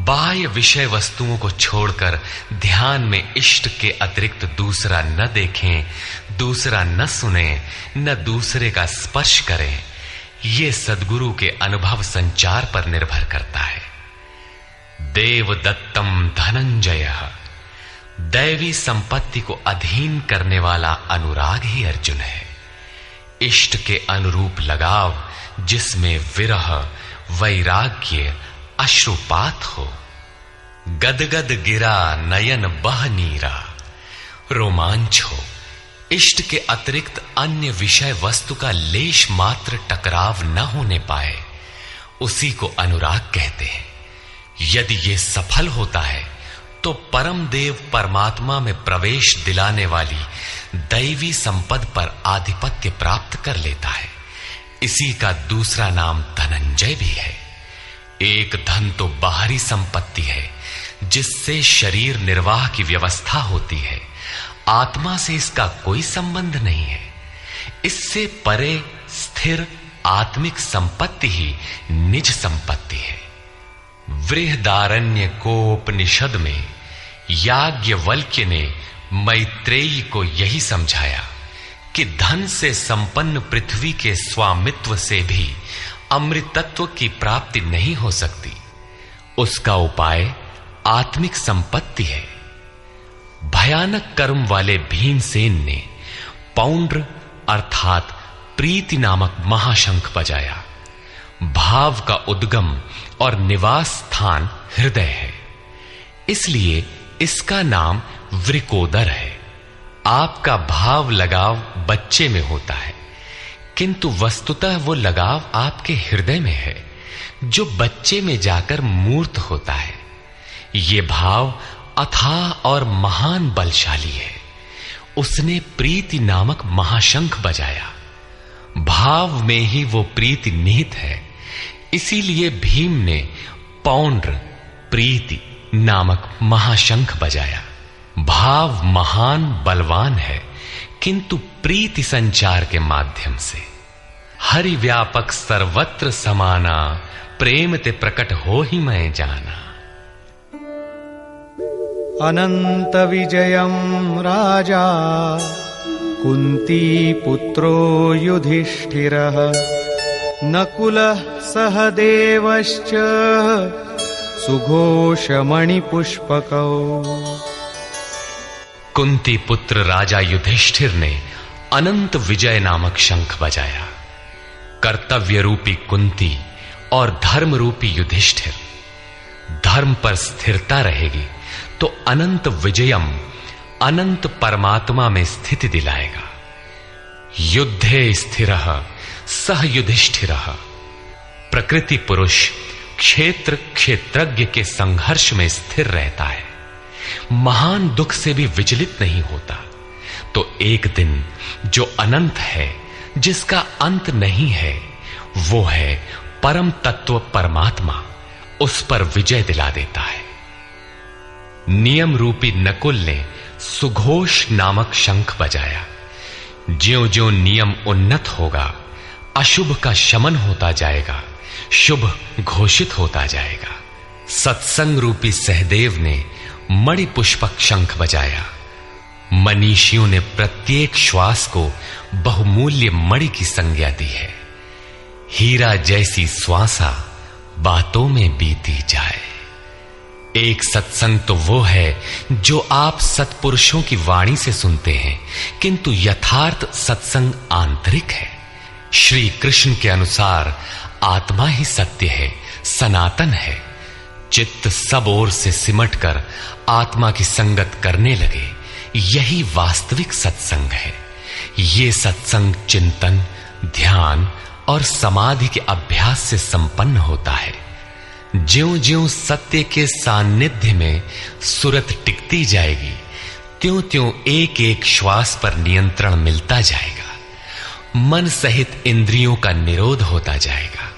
बाह्य विषय वस्तुओं को छोड़कर ध्यान में इष्ट के अतिरिक्त दूसरा न देखें, दूसरा न सुने, न दूसरे का स्पर्श करें। ये सद्गुरु के अनुभव संचार पर निर्भर करता है। देवदत्तम धनंजय, दैवी संपत्ति को अधीन करने वाला अनुराग ही अर्जुन है। इष्ट के अनुरूप लगाव, जिसमें विरह, वैराग्य, अश्रुपात हो। गदगद गिरा नयन बह नीरा, रोमांच हो। इष्ट के अतिरिक्त अन्य विषय वस्तु का लेश मात्र टकराव न होने पाए, उसी को अनुराग कहते हैं। यदि ये सफल होता है तो परम देव परमात्मा में प्रवेश दिलाने वाली दैवी संपद पर आधिपत्य प्राप्त कर लेता है। इसी का दूसरा नाम धनंजय भी है। एक धन तो बाहरी संपत्ति है, जिससे शरीर निर्वाह की व्यवस्था होती है। आत्मा से इसका कोई संबंध नहीं है। इससे परे स्थिर आत्मिक संपत्ति ही निज संपत्ति है। बृहदारण्य कोपनिषद में याज्ञवल्क्य ने मैत्रेयी को यही समझाया कि धन से संपन्न पृथ्वी के स्वामित्व से भी अमृतत्व की प्राप्ति नहीं हो सकती। उसका उपाय आत्मिक संपत्ति है। भयानक कर्म वाले भीमसेन ने पौंड्र अर्थात प्रीति नामक महाशंख बजाया। भाव का उद्गम और निवास स्थान हृदय है, इसलिए इसका नाम वृकोदर है। आपका भाव लगाव बच्चे में होता है, किंतु वस्तुतः वो लगाव आपके हृदय में है, जो बच्चे में जाकर मूर्त होता है। ये भाव अथाह और महान बलशाली है। उसने प्रीति नामक महाशंख बजाया। भाव में ही वो प्रीति निहित है, इसीलिए भीम ने पौंड्र प्रीति नामक महाशंख बजाया। भाव महान बलवान है, किंतु प्रीति संचार के माध्यम से। हरि व्यापक सर्वत्र समाना, प्रेम ते प्रकट हो ही मैं जाना। अनंत विजयम राजा कुंती पुत्रो युधिष्ठिरः नकुलः सहदेवश्च सुघोषमणिपुष्पकौ। कुंती पुत्र राजा युधिष्ठिर ने अनंत विजय नामक शंख बजाया। कर्तव्य रूपी कुंती और धर्म रूपी युधिष्ठिर। धर्म पर स्थिरता रहेगी तो अनंत विजयम अनंत परमात्मा में स्थिति दिलाएगा। युद्धे स्थिरः सह युधिष्ठिरः। प्रकृति पुरुष क्षेत्र क्षेत्रज्ञ के संघर्ष में स्थिर रहता है, महान दुख से भी विचलित नहीं होता। तो एक दिन जो अनंत है, जिसका अंत नहीं है, वो है परम तत्व परमात्मा, उस पर विजय दिला देता है। नियम रूपी नकुल ने सुघोष नामक शंख बजाया। ज्यों ज्यों नियम उन्नत होगा, अशुभ का शमन होता जाएगा, शुभ घोषित होता जाएगा। सत्संग रूपी सहदेव ने मणिपुष्पक शंख बजाया। मनीषियों ने प्रत्येक श्वास को बहुमूल्य मणि की संज्ञा दी है। हीरा जैसी श्वासा बातों में बीती जाए। एक सत्संग तो वो है जो आप सत्पुरुषों की वाणी से सुनते हैं, किंतु यथार्थ सत्संग आंतरिक है। श्री कृष्ण के अनुसार आत्मा ही सत्य है, सनातन है। चित्त सब ओर से सिमटकर आत्मा की संगत करने लगे, यही वास्तविक सत्संग है। ये सत्संग चिंतन, ध्यान और समाधि के अभ्यास से संपन्न होता है। ज्यों ज्यों सत्य के सान्निध्य में सुरत टिकती जाएगी, त्यों त्यों एक एक श्वास पर नियंत्रण मिलता जाएगा। मन सहित इंद्रियों का निरोध होता जाएगा।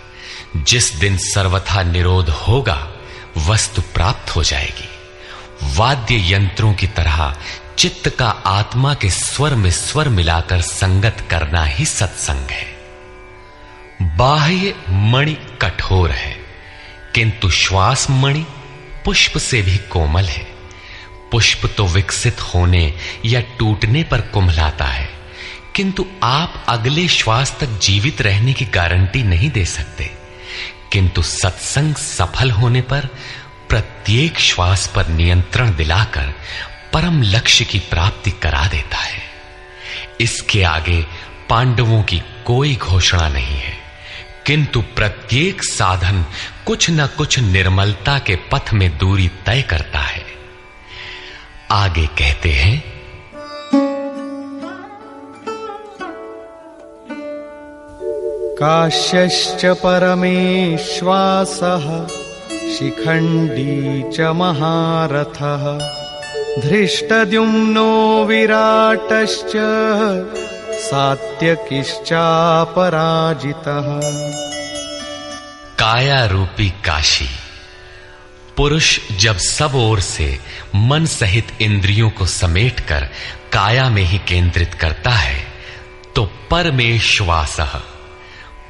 जिस दिन सर्वथा निरोध होगा, वस्तु प्राप्त हो जाएगी। वाद्य यंत्रों की तरह चित्त का आत्मा के स्वर में स्वर मिलाकर संगत करना ही सत्संग है। बाह्य मणि कठोर है, किंतु श्वास मणि पुष्प से भी कोमल है। पुष्प तो विकसित होने या टूटने पर कुम्हलाता है, किंतु आप अगले श्वास तक जीवित रहने की गारंटी नहीं दे सकते। किंतु सत्संग सफल होने पर प्रत्येक श्वास पर नियंत्रण दिलाकर परम लक्ष्य की प्राप्ति करा देता है। इसके आगे पांडवों की कोई घोषणा नहीं है, किंतु प्रत्येक साधन कुछ न कुछ निर्मलता के पथ में दूरी तय करता है। आगे कहते हैं, काश्यश्च परमेश्वासः शिखण्डी च महारथः धृष्टद्युम्नो विराटश्च सात्यकिश्चापराजितः। काया रूपी काशी। पुरुष जब सब ओर से मन सहित इंद्रियों को समेटकर काया में ही केंद्रित करता है, तो परमेश्वासः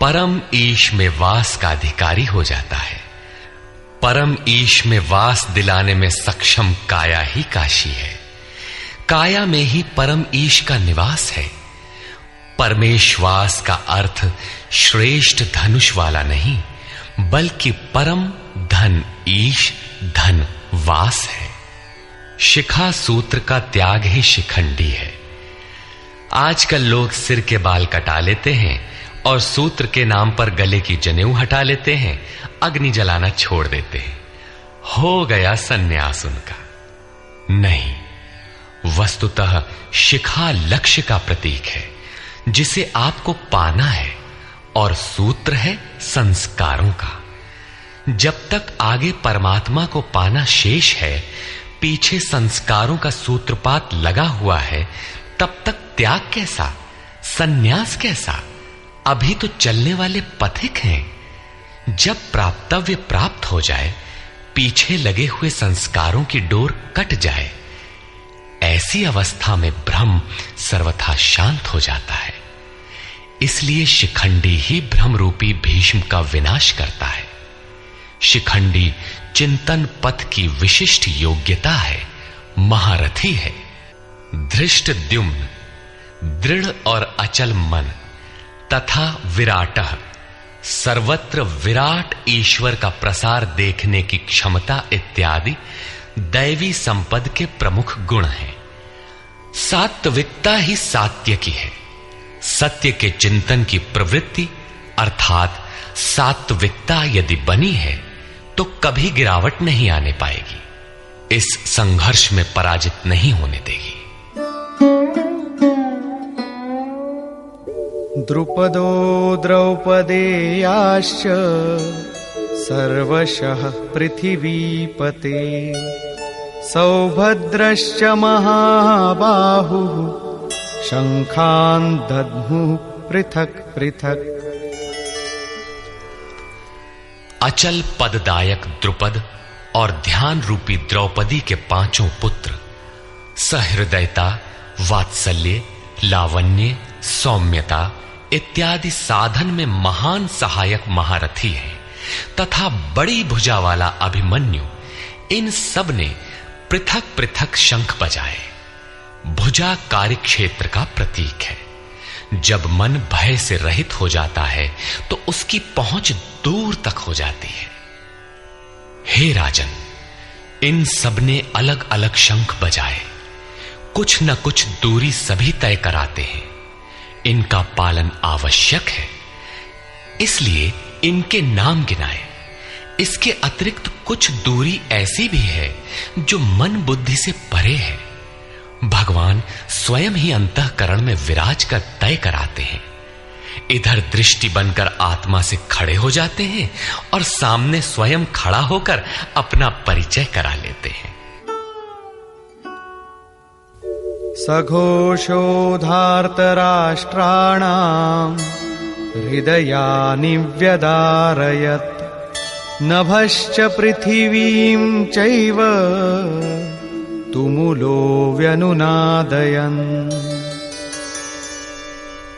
परम ईश में वास का अधिकारी हो जाता है। परम ईश में वास दिलाने में सक्षम काया ही काशी है। काया में ही परम ईश का निवास है। परमेश्वास का अर्थ श्रेष्ठ धनुष वाला नहीं, बल्कि परम धन ईश धन वास है। शिखा सूत्र का त्याग ही शिखंडी है। आजकल लोग सिर के बाल कटा लेते हैं और सूत्र के नाम पर गले की जनेऊ हटा लेते हैं, अग्नि जलाना छोड़ देते हैं। हो गया सन्यास उनका। नहीं, वस्तुतः शिखा लक्ष्य का प्रतीक है जिसे आपको पाना है, और सूत्र है संस्कारों का। जब तक आगे परमात्मा को पाना शेष है, पीछे संस्कारों का सूत्रपात लगा हुआ है, तब तक त्याग कैसा, सन्यास कैसा? अभी तो चलने वाले पथिक हैं। जब प्राप्तव्य प्राप्त हो जाए, पीछे लगे हुए संस्कारों की डोर कट जाए, ऐसी अवस्था में ब्रह्म सर्वथा शांत हो जाता है। इसलिए शिखंडी ही ब्रह्म रूपी भीष्म का विनाश करता है। शिखंडी चिंतन पथ की विशिष्ट योग्यता है, महारथी है। धृष्टद्युम्न दृढ़ और अचल मन तथा विराटः सर्वत्र विराट ईश्वर का प्रसार देखने की क्षमता इत्यादि दैवी संपद के प्रमुख गुण हैं। सात्विकता ही सात्य की है। सत्य के चिंतन की प्रवृत्ति अर्थात सात्विकता यदि बनी है तो कभी गिरावट नहीं आने पाएगी, इस संघर्ष में पराजित नहीं होने देगी। द्रुपदो द्रौपदेयाश्च सर्वशः पृथिवीपते सौभद्रश्च महाबाहुः शंखान् दद्मुः पृथक् पृथक्। अचल पददायक द्रुपद और ध्यान रूपी द्रौपदी के पांचों पुत्र सहृदयता, वात्सल्य, लावण्य, सौम्यता इत्यादि साधन में महान सहायक महारथी हैं तथा बड़ी भुजा वाला अभिमन्यु, इन सब ने पृथक पृथक शंख बजाए। भुजा कार्यक्षेत्र का प्रतीक है। जब मन भय से रहित हो जाता है तो उसकी पहुंच दूर तक हो जाती है। हे राजन, इन सब ने अलग अलग शंख बजाए, कुछ न कुछ दूरी सभी तय कराते हैं। इनका पालन आवश्यक है, इसलिए इनके नाम गिनाए। इसके अतिरिक्त कुछ दूरी ऐसी भी है जो मन बुद्धि से परे है। भगवान स्वयं ही अंतःकरण में विराज कर तय कराते हैं। इधर दृष्टि बनकर आत्मा से खड़े हो जाते हैं और सामने स्वयं खड़ा होकर अपना परिचय करा लेते हैं। सघोषोधार्तराष्ट्राणाम् हृदयानि व्यदारयत् नभश्च पृथिवीं चैव तुमुलो व्यनुनादयन्।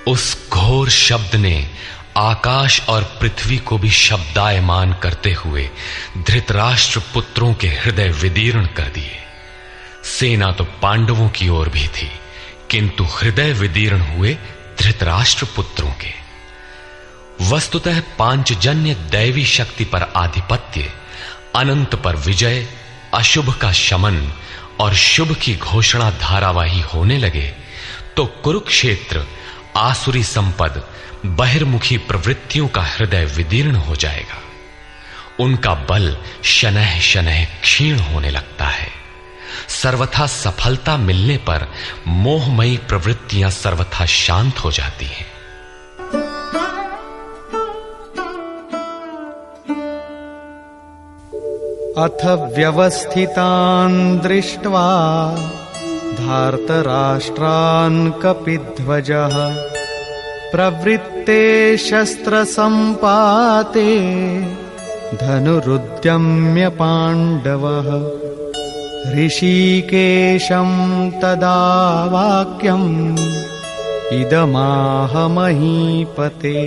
उस घोर शब्द ने आकाश और पृथ्वी को भी शब्दायमान करते हुए धृतराष्ट्र पुत्रों के हृदय विदीर्ण कर दिए। सेना तो पांडवों की ओर भी थी, किंतु हृदय विदीर्ण हुए धृतराष्ट्र पुत्रों के। वस्तुतः पांचजन्य दैवी शक्ति पर आधिपत्य, अनंत पर विजय, अशुभ का शमन और शुभ की घोषणा धारावाही होने लगे तो कुरुक्षेत्र आसुरी संपद, बहिर्मुखी प्रवृत्तियों का हृदय विदीर्ण हो जाएगा। उनका बल शनैः शनैः क्षीण होने लगता है। सर्वथा सफलता मिलने पर मोहमयी प्रवृत्तियां सर्वथा शांत हो जाती हैं। अथ व्यवस्थितान् दृष्ट्वा धार्तराष्ट्रान् कपिध्वजः प्रवृत्ते शस्त्रसम्पाते धनुरुद्यम्य पाण्डवः ऋषिकेशं तदा वाक्यम् इदमाह महीपते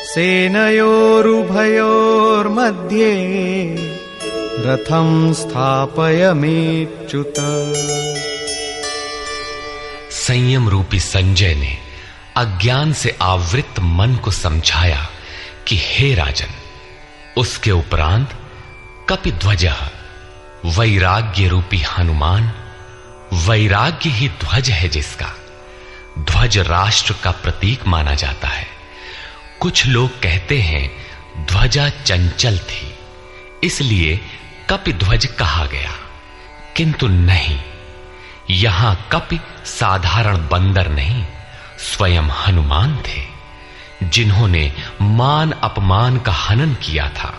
सेनयोरुभयोर्मध्ये रथं स्थापयमेच्युत। संयम रूपी संजय ने अज्ञान से आवृत मन को समझाया कि हे राजन, उसके उपरांत कपिध्वजः वैराग्य रूपी हनुमान, वैराग्य ही ध्वज है जिसका, ध्वज राष्ट्र का प्रतीक माना जाता है। कुछ लोग कहते हैं ध्वजा चंचल थी, इसलिए कपिध्वज कहा गया, किंतु नहीं, यहां कपि साधारण बंदर नहीं, स्वयं हनुमान थे, जिन्होंने मान अपमान का हनन किया था।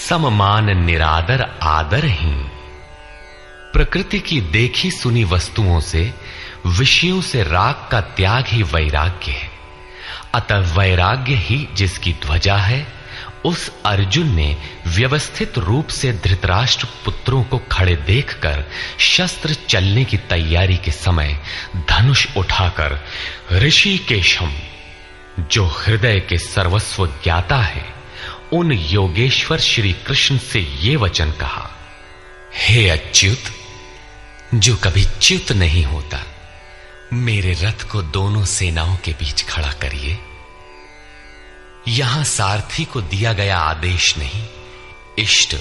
सममान निरादर आदरहीन। प्रकृति की देखी सुनी वस्तुओं से, विषयों से राग का त्याग ही वैराग्य है। अतः वैराग्य ही जिसकी ध्वजा है, उस अर्जुन ने व्यवस्थित रूप से धृतराष्ट्र पुत्रों को खड़े देखकर शस्त्र चलने की तैयारी के समय धनुष उठाकर ऋषिकेशम, जो हृदय के सर्वस्व ज्ञाता है, उन योगेश्वर श्री कृष्ण से ये वचन कहा, हे अच्युत, जो कभी च्युत नहीं होता, मेरे रथ को दोनों सेनाओं के बीच खड़ा करिए। यहां सारथी को दिया गया आदेश नहीं, इष्ट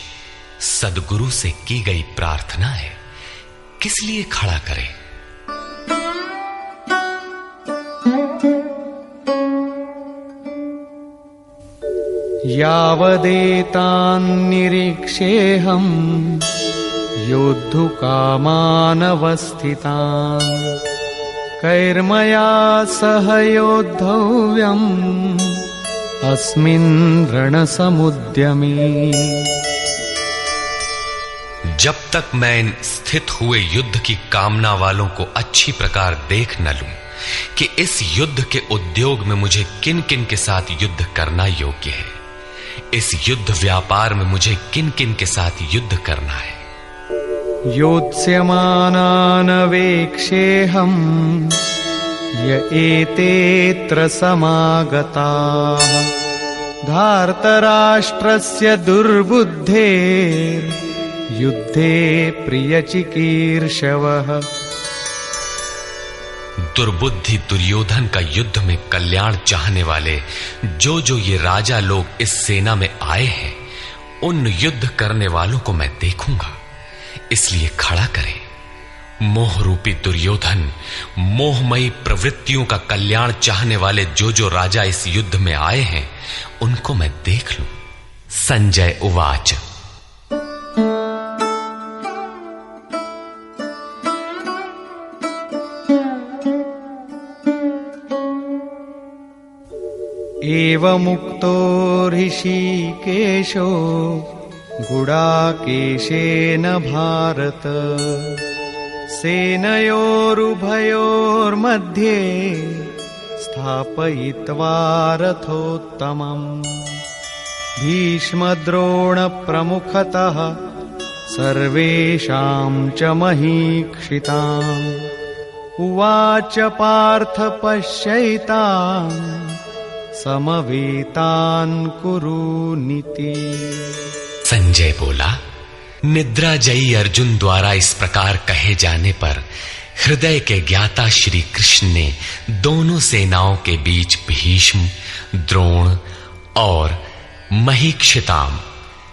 सदगुरु से की गई प्रार्थना है, किस लिए खड़ा करें? यावदेतान् निरीक्षेऽहं योद्धुकामानवस्थितान् कैर्मया सह योद्धव्यम् अस्मिन् रणसमुद्यमे। जब तक मैं इन स्थित हुए युद्ध की कामना वालों को अच्छी प्रकार देख न लूं कि इस युद्ध के उद्योग में मुझे किन किन के साथ युद्ध करना योग्य है, इस युद्ध व्यापार में मुझे किन किन के साथ युद्ध करना है। योत्स्यमानान् वेक्षेऽहम् य एतेऽत्र समागताः धार्तराष्ट्रस्य दुर्बुद्धेर्युद्धे प्रियचिकीर्षवः। दुर्बुद्धि दुर्योधन का युद्ध में कल्याण चाहने वाले जो ये राजा लोग इस सेना में आए हैं, उन युद्ध करने वालों को मैं देखूंगा, इसलिए खड़ा करें। मोह रूपी दुर्योधन, मोहमयी प्रवृत्तियों का कल्याण चाहने वाले जो राजा इस युद्ध में आए हैं, उनको मैं देख लूं। संजय उवाच। एवमुक्तो ऋषिकेशो गुडाकेशेन भारत सेनयोरुभयोर्मध्ये स्थापयित्वा रथोत्तमम् भीष्मद्रोणप्रमुखतः सर्वेषां च महीक्षिताम् उवाच पार्थ पश्यैतान् समवेतान् कुरुनीति। संजय बोला, निद्राजयी अर्जुन द्वारा इस प्रकार कहे जाने पर हृदय के ज्ञाता श्री कृष्ण ने दोनों सेनाओं के बीच भीष्म, द्रोण और महीक्षिताम,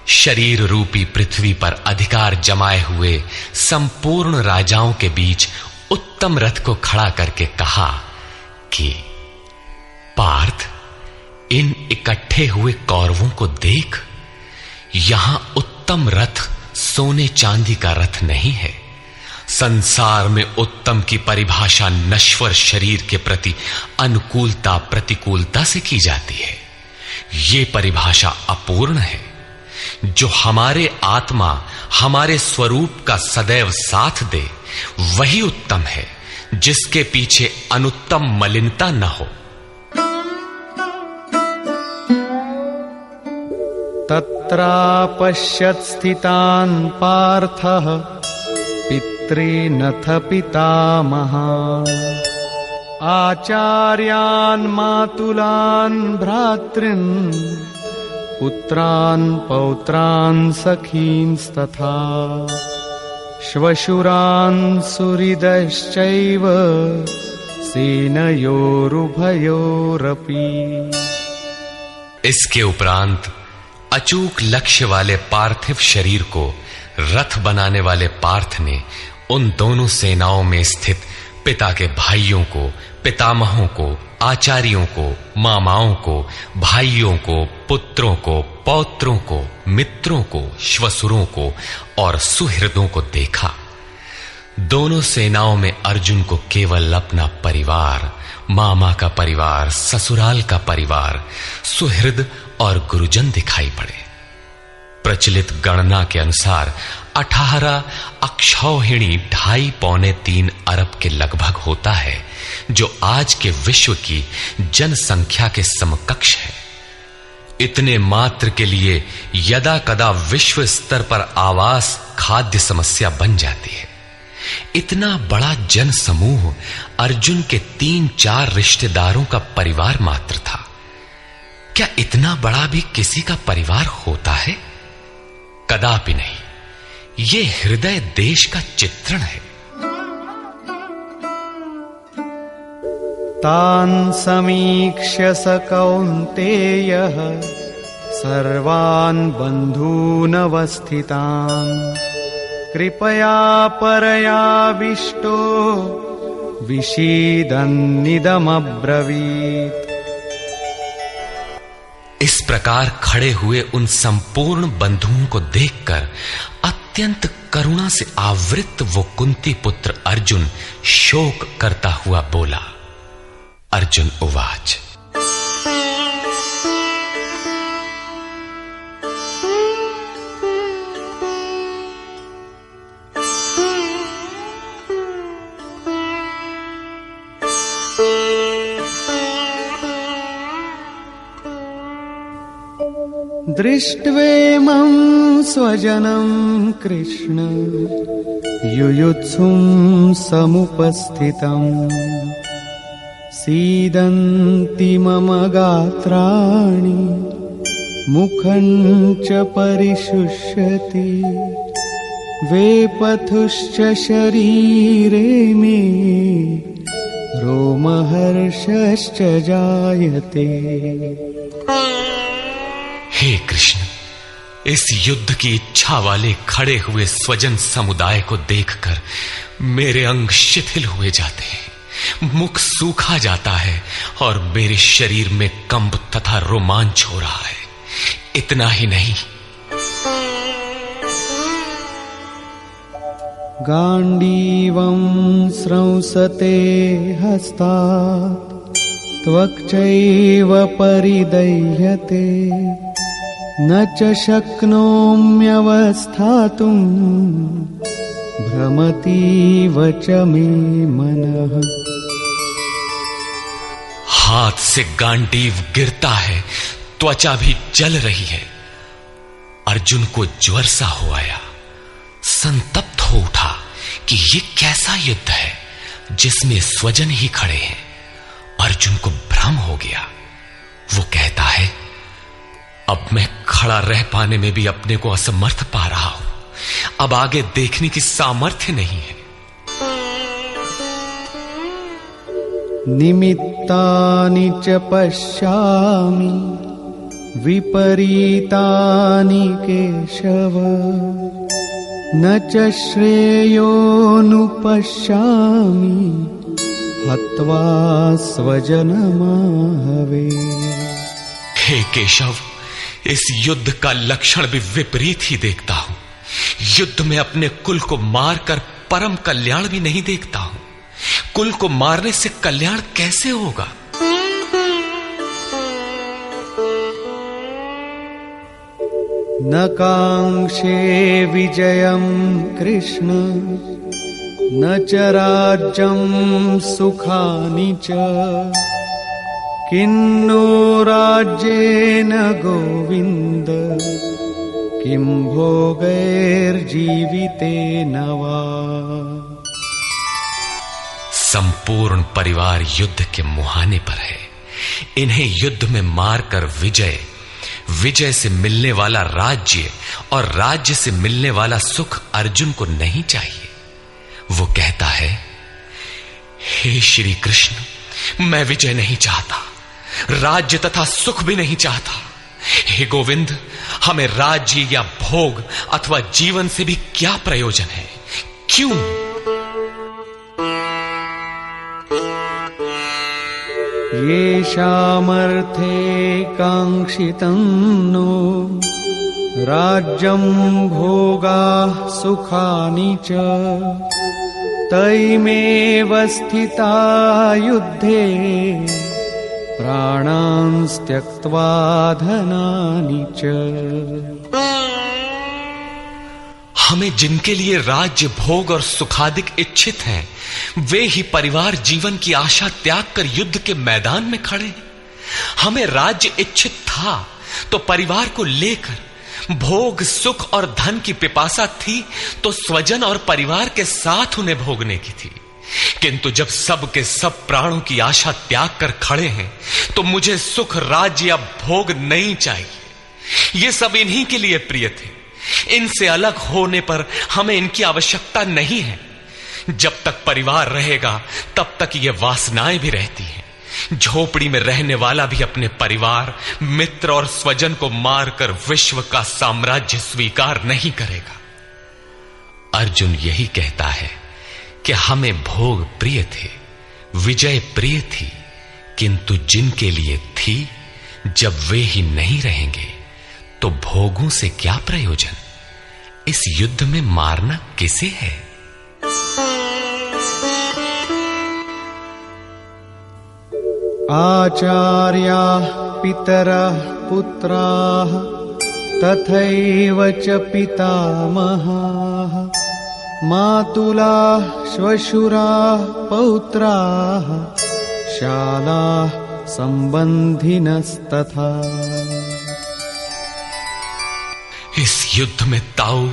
शरीर रूपी पृथ्वी पर अधिकार जमाए हुए संपूर्ण राजाओं के बीच उत्तम रथ को खड़ा करके कहा कि पार्थ, इन इकट्ठे हुए कौरवों को देख, यहां उत्तम रथ सोने चांदी का रथ नहीं है। संसार में उत्तम की परिभाषा नश्वर शरीर के प्रति अनुकूलता प्रतिकूलता से की जाती है। ये परिभाषा अपूर्ण है। जो हमारे आत्मा, हमारे स्वरूप का सदैव साथ दे, वही उत्तम है, जिसके पीछे अनुत्तम मलिनता न हो। तत्रापश्यत् स्थितान् पार्थः पितॄनथ पितामहान् आचार्यान् मातुलान् भ्रातॄन् पुत्रान् पौत्रान् सखींस्तथा श्वशुरान् सुहृदश्चैव सेनयोरुभयोरपि। इसके उपरांत अचूक लक्ष्य वाले पार्थिव शरीर को रथ बनाने वाले पार्थ ने उन दोनों सेनाओं में स्थित पिता के भाइयों को, पितामहों को, आचार्यों को, मामाओं को, भाइयों को, पुत्रों को, पौत्रों को, मित्रों को, श्वसुरों को और सुहृदों को देखा। दोनों सेनाओं में अर्जुन को केवल अपना परिवार, मामा का परिवार, ससुराल का परिवार, सुहृद और गुरुजन दिखाई पड़े। प्रचलित गणना के अनुसार 18 अक्षौहिणी 2.5-3 अरब के लगभग होता है, जो आज के विश्व की जनसंख्या के समकक्ष है। इतने मात्र के लिए यदा कदा विश्व स्तर पर आवास, खाद्य समस्या बन जाती है। इतना बड़ा जन समूह अर्जुन के 3-4 रिश्तेदारों का परिवार मात्र था। क्या इतना बड़ा भी किसी का परिवार होता है? कदापि नहीं। ये हृदय देश का चित्रण है। तान् समीक्ष्य स कौन्तेयः सर्वान् बन्धूनवस्थितान् कृपया परयाविष्टो विषीदन्निदमब्रवीत्। इस प्रकार खड़े हुए उन संपूर्ण बंधुओं को देखकर अत्यंत करुणा से आवृत वो कुंती पुत्र अर्जुन शोक करता हुआ बोला। अर्जुन उवाच। दृष्ट्वेमं स्वजनं कृष्ण युयुत्सुं समुपस्थितम् सीदन्ति मम गात्राणि मुखं च परिशुष्यति वेपथुश्च शरीरे मे रोमहर्षश्च जायते। हे कृष्ण, इस युद्ध की इच्छा वाले खड़े हुए स्वजन समुदाय को देखकर मेरे अंग शिथिल हुए जाते हैं, मुख सूखा जाता है और मेरे शरीर में कंप तथा रोमांच हो रहा है। इतना ही नहीं, गांडीवं स्रंसते हस्तात् त्वक्चैव परिदह्यते न च शक्नोम्यवस्थातुं भ्रमतीव च मे मनः। हाथ से गांडीव गिरता है, त्वचा भी जल रही है। अर्जुन को ज्वर सा हो आया, संतप्त हो उठा कि ये कैसा युद्ध है जिसमें स्वजन ही खड़े हैं। अर्जुन को भ्रम हो गया। वो कहता है, अब मैं खड़ा रह पाने में भी अपने को असमर्थ पा रहा हूं। अब आगे देखने की सामर्थ्य नहीं है। निमित्तानि च पश्यामि विपरीतानि केशव न च श्रेयोनुपश्यामि हत्वा स्वजनमाहवे। हे केशव, इस युद्ध का लक्षण भी विपरीत ही देखता हूं। युद्ध में अपने कुल को मारकर परम कल्याण भी नहीं देखता हूं। कुल को मारने से कल्याण कैसे होगा? न कांक्षे विजयं कृष्ण न च राज्यं सुखानि च किन्नो राज्येन गोविन्द किं भोगैर्जीवितेन वा। संपूर्ण परिवार युद्ध के मुहाने पर है। इन्हें युद्ध में मारकर विजय से मिलने वाला राज्य और राज्य से मिलने वाला सुख अर्जुन को नहीं चाहिए। वो कहता है, हे श्री कृष्ण, मैं विजय नहीं चाहता, राज्य तथा सुख भी नहीं चाहता। हे गोविंद, हमें राज्य या भोग अथवा जीवन से भी क्या प्रयोजन है? क्यों? येषामर्थे काङ्क्षितं नो राज्यं भोगाः सुखानि च तैमेव स्थिता युद्धे प्राणान् त्यक्त्वा धनानि च। हमें जिनके लिए राज्य भोग और सुखादिक इच्छित हैं, वे ही परिवार जीवन की आशा त्याग कर युद्ध के मैदान में खड़े हैं। हमें राज्य इच्छित था तो परिवार को लेकर, भोग सुख और धन की पिपासा थी तो स्वजन और परिवार के साथ उन्हें भोगने की थी। किंतु जब सब के सब प्राणों की आशा त्याग कर खड़े हैं तो मुझे सुख, राज्य या भोग नहीं चाहिए। ये सब इन्हीं के लिए प्रिय थे। इनसे अलग होने पर हमें इनकी आवश्यकता नहीं है। जब तक परिवार रहेगा तब तक ये वासनाएं भी रहती हैं। झोपड़ी में रहने वाला भी अपने परिवार, मित्र और स्वजन को मारकर विश्व का साम्राज्य स्वीकार नहीं करेगा। अर्जुन यही कहता है कि हमें भोग प्रिय थे, विजय प्रिय थी, किंतु जिनके लिए थी, जब वे ही नहीं रहेंगे तो भोगों से क्या प्रयोजन? इस युद्ध में मारना किसे है? आचार्याः पितरः पुत्राः तथैव च पितामहाः मातुलाः श्वशुराः पौत्राः शालाः संबंधिनस्तथा। इस युद्ध में ताऊ,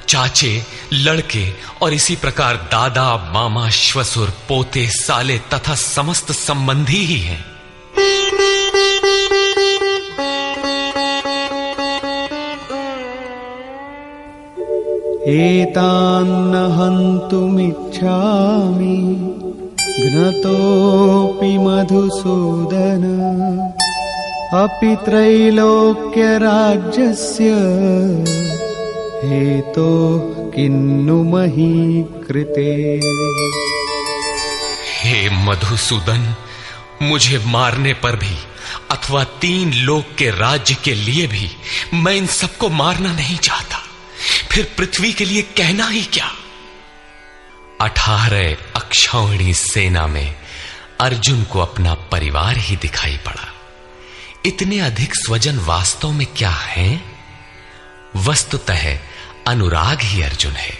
चाचे, लड़के और इसी प्रकार दादा, मामा, श्वसुर, पोते, साले तथा समस्त संबंधी ही हैं। एतान्न हन्तुमिच्छामि घ्नतोऽपि मधुसूदन अपि त्रैलोक्यराज्यस्य हेतो किन्नु मही कृते। हे मधुसूदन, मुझे मारने पर भी अथवा 3 लोक के राज्य के लिए भी मैं इन सबको मारना नहीं चाहता। फिर पृथ्वी के लिए कहना ही क्या? 18 अक्षौहिणी सेना में अर्जुन को अपना परिवार ही दिखाई पड़ा। इतने अधिक स्वजन वास्तव में क्या हैं? वस्तुतः अनुराग ही अर्जुन है।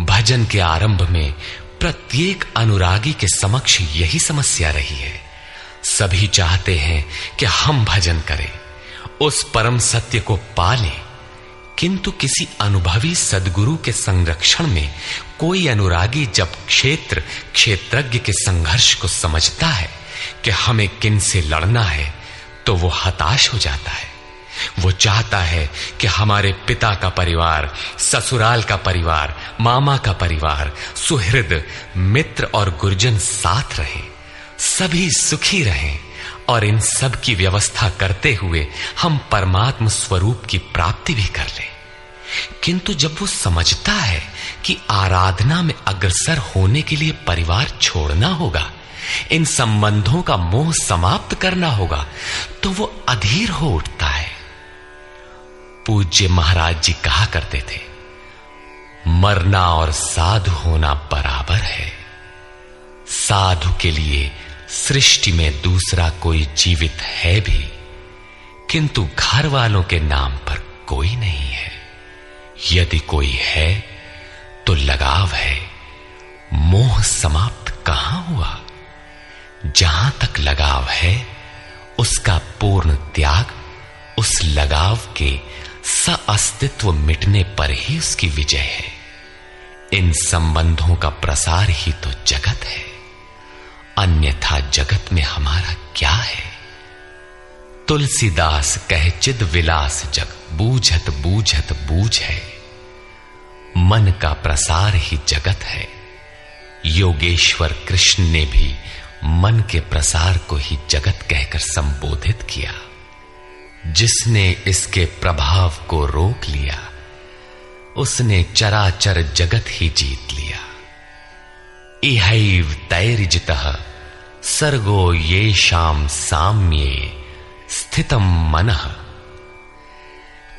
भजन के आरंभ में प्रत्येक अनुरागी के समक्ष यही समस्या रही है। सभी चाहते हैं कि हम भजन करें, उस परम सत्य को पालें, किंतु किसी अनुभवी सद्गुरु के संरक्षण में कोई अनुरागी जब क्षेत्रज्ञ के संघर्ष को समझता है कि हमें किन से लड़ना है, तो वो हताश हो जाता है। वो चाहता है कि हमारे पिता का परिवार, ससुराल का परिवार, मामा का परिवार, सुहृद, मित्र और गुरजन साथ रहे, सभी सुखी रहें और इन सब की व्यवस्था करते हुए हम परमात्म स्वरूप की प्राप्ति भी कर लें। किंतु जब वो समझता है कि आराधना में अग्रसर होने के लिए परिवार छोड़ना होगा, इन संबंधों का मोह समाप्त करना होगा, तो वो अधीर हो उठता है। पूज्य महाराज जी कहा करते थे, मरना और साधु होना बराबर है। साधु के लिए सृष्टि में दूसरा कोई जीवित है भी, किंतु घर वालों के नाम पर कोई नहीं है। यदि कोई है तो लगाव है, मोह समाप्त कहां हुआ? जहां तक लगाव है उसका पूर्ण त्याग, उस लगाव के अस्तित्व मिटने पर ही उसकी विजय है। इन संबंधों का प्रसार ही तो जगत है, अन्यथा जगत में हमारा क्या है? तुलसीदास कहे चिद विलास जग, बूझत बूझत बूझ है। मन का प्रसार ही जगत है, योगेश्वर कृष्ण ने भी मन के प्रसार को ही जगत कहकर संबोधित किया। जिसने इसके प्रभाव को रोक लिया उसने चराचर जगत ही जीत लिया। इहैव तैर्जितः सर्गो येषां साम्ये स्थितम मनः।